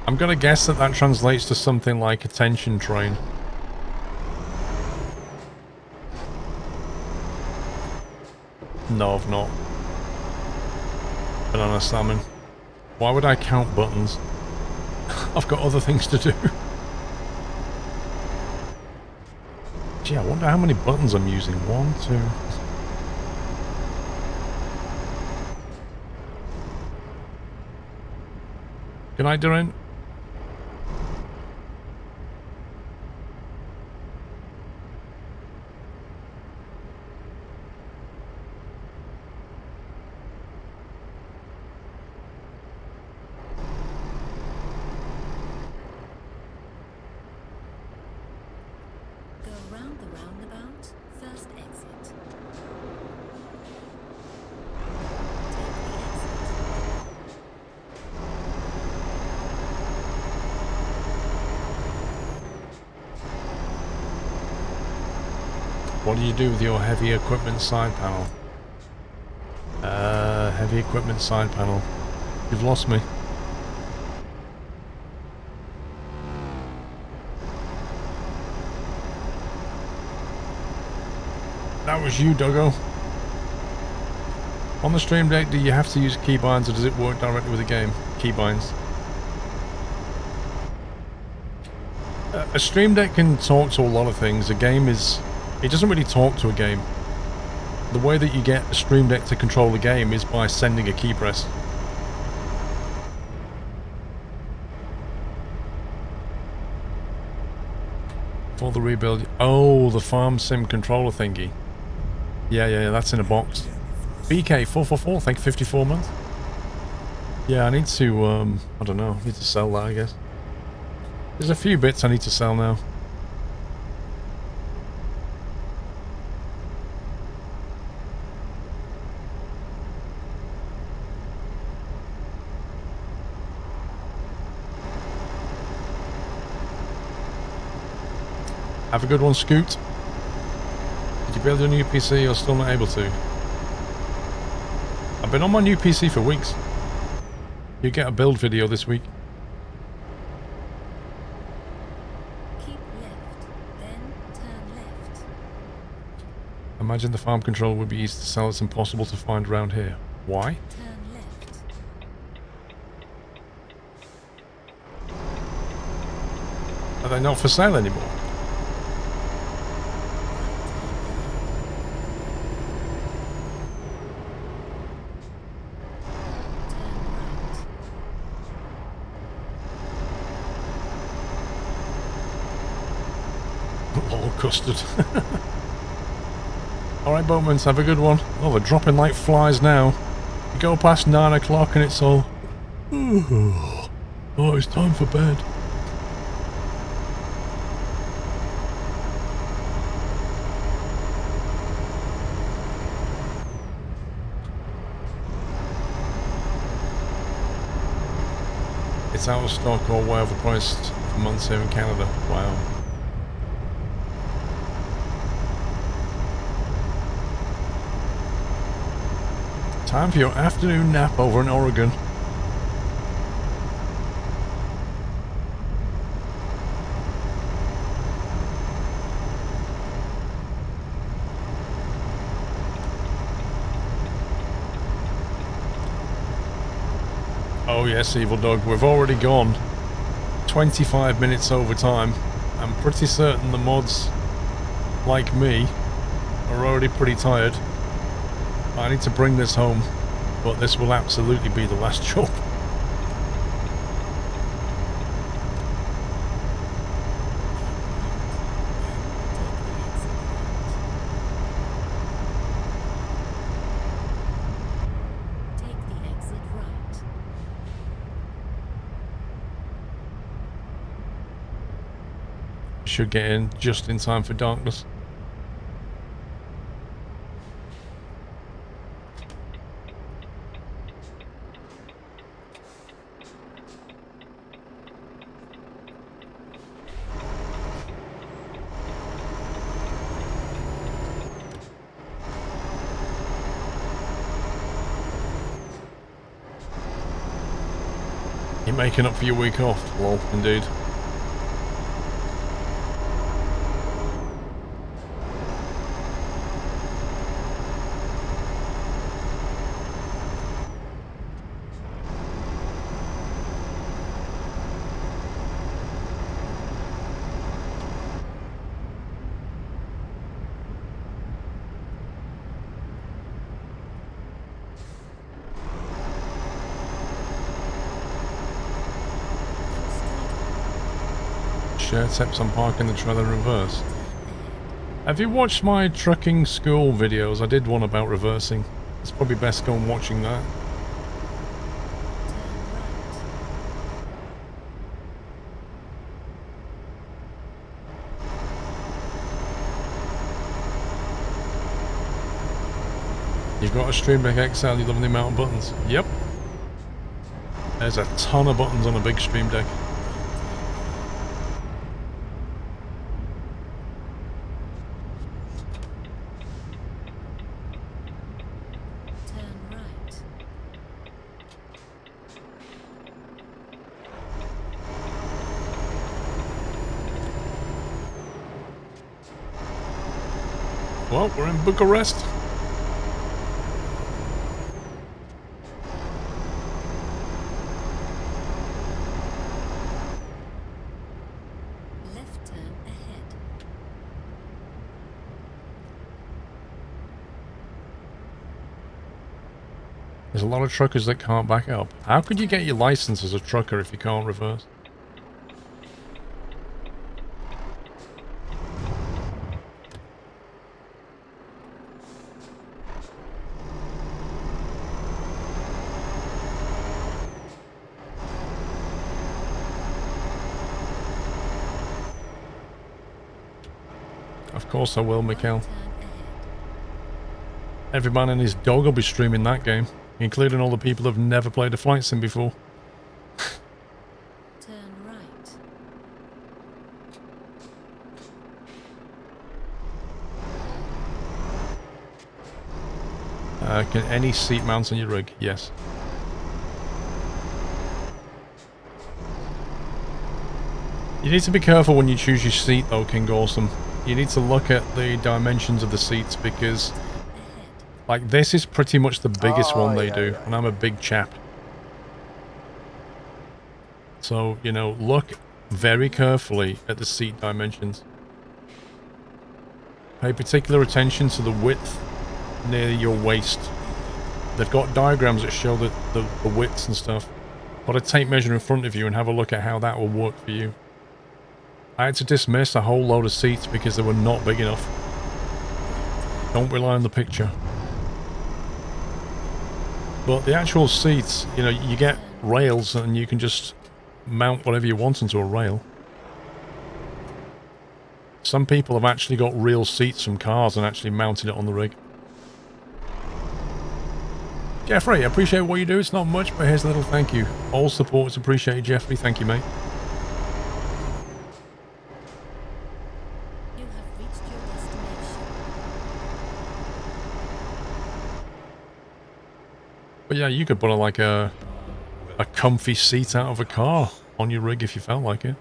I'm gonna guess that that translates to something like attention train. No, I've not. Banana salmon. Why would I count buttons? I've got other things to do. Gee, I wonder how many buttons I'm using. 1, 2... Good night, Duran. Go round the roundabout, first exit. Take the exit. What do you do with your heavy equipment side panel? Heavy equipment side panel. You've lost me. That was you, Doggo. On the Stream Deck, do you have to use keybinds or does it work directly with the game? Keybinds. A Stream Deck can talk to a lot of things. A game is... It doesn't really talk to a game. The way that you get a Stream Deck to control the game is by sending a key press. For the rebuild... Oh, the farm sim controller thingy. Yeah, that's in a box. BK444, thank you, 54 months. Yeah, I need to, I don't know, I need to sell that, I guess. There's a few bits I need to sell now. Have a good one, Scoot. Did you build your new PC or still not able to? I've been on my new PC for weeks. You get a build video this week. Keep left, then turn left. Imagine the farm controller would be easy to sell. It's impossible to find around here. Why? Turn left. Are they not for sale anymore? Custard. Alright, Boatmans, have a good one. Oh, they're dropping like flies now. You go past 9 o'clock and it's all... Oh, it's time for bed. It's out of stock or way overpriced for months here in Canada. Wow. Time for your afternoon nap over in Oregon. Oh yes, Evil Dog, we've already gone 25 minutes over time. I'm pretty certain the mods, like me, are already pretty tired. I need to bring this home, but this will absolutely be the last job. Take the exit right. Should get in just in time for darkness. You're making up for your week off, lol, indeed. Share tips on parking the trailer in reverse. Have you watched my trucking school videos? I did one about reversing. It's probably best going watching that. You've got a Stream Deck XL, you love the amount of buttons. Yep. There's a ton of buttons on a big Stream Deck. Well, we're in Bucharest. Left turn ahead. There's a lot of truckers that can't back up. How could you get your license as a trucker if you can't reverse? Of course I will, Mikhail. Turn ahead. Every man and his dog will be streaming that game, including all the people who've never played a flight sim before. Turn right. Can any seat mount on your rig? Yes. You need to be careful when you choose your seat though, King Awesome. You need to look at the dimensions of the seats because Ahead. like this is pretty much the biggest one they yeah, do, yeah. and I'm a big chap. So, you know, look very carefully at the seat dimensions. Pay particular attention to the width near your waist. They've got diagrams that show the widths and stuff. Put a tape measure in front of you and have a look at how that will work for you. I had to dismiss a whole load of seats because they were not big enough. Don't rely on the picture. But the actual seats, you know, you get rails and you can just mount whatever you want onto a rail. Some people have actually got real seats from cars and actually mounted it on the rig. Jeffrey, I appreciate what you do. It's not much, but here's a little thank you. All support is appreciated, Jeffrey. Thank you, mate. You have reached your destination. But yeah, you could put like a comfy seat out of a car on your rig if you felt like it.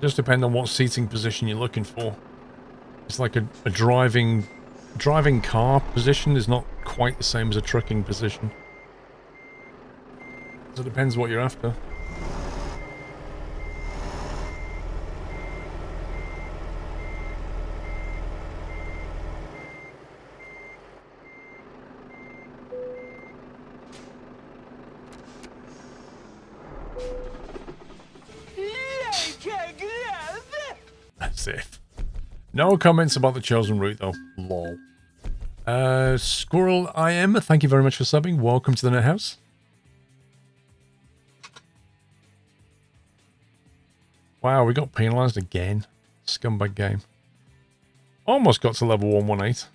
Just depend on what seating position you're looking for. It's like a driving car position is not quite the same as a trucking position. So it depends what you're after. That's it. No comments about the chosen route though. Lol. Squirrel I am, thank you very much for subbing. Welcome to the Net House. Wow, we got penalised again. Scumbag game. Almost got to level 118.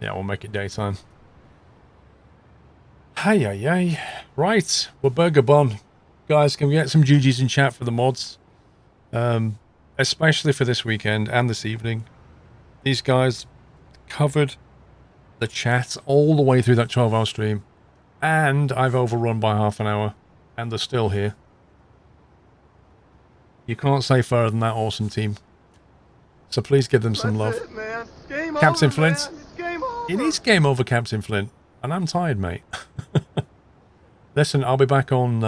Yeah, we'll make it daytime. Hey, hey, hey. Right, we're Burger Bon. Guys, can we get some GGs in chat for the mods? Especially for this weekend and this evening. These guys covered the chat all the way through that 12-hour stream. And I've overrun by half an hour. And they're still here. You can't say fairer than that awesome team. So please give them some love. It, man. Game Captain over, Flint. man. It's game over. It is game over, Captain Flint. And I'm tired, mate. Listen, I'll be back on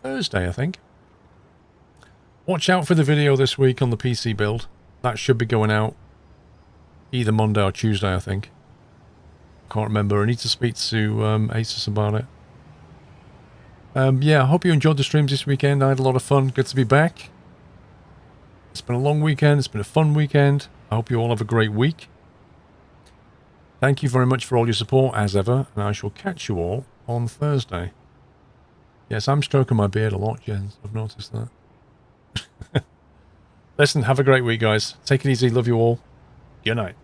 Thursday, I think. Watch out for the video this week on the PC build. That should be going out either Monday or Tuesday, I think. Can't remember. I need to speak to Asus about it. Yeah, I hope you enjoyed the streams this weekend. I had a lot of fun. Good to be back. It's been a long weekend. It's been a fun weekend. I hope you all have a great week. Thank you very much for all your support, as ever, and I shall catch you all on Thursday. Yes, I'm stroking my beard a lot, Jens. I've noticed that. Listen, have a great week, guys. Take it easy. Love you all. Good night.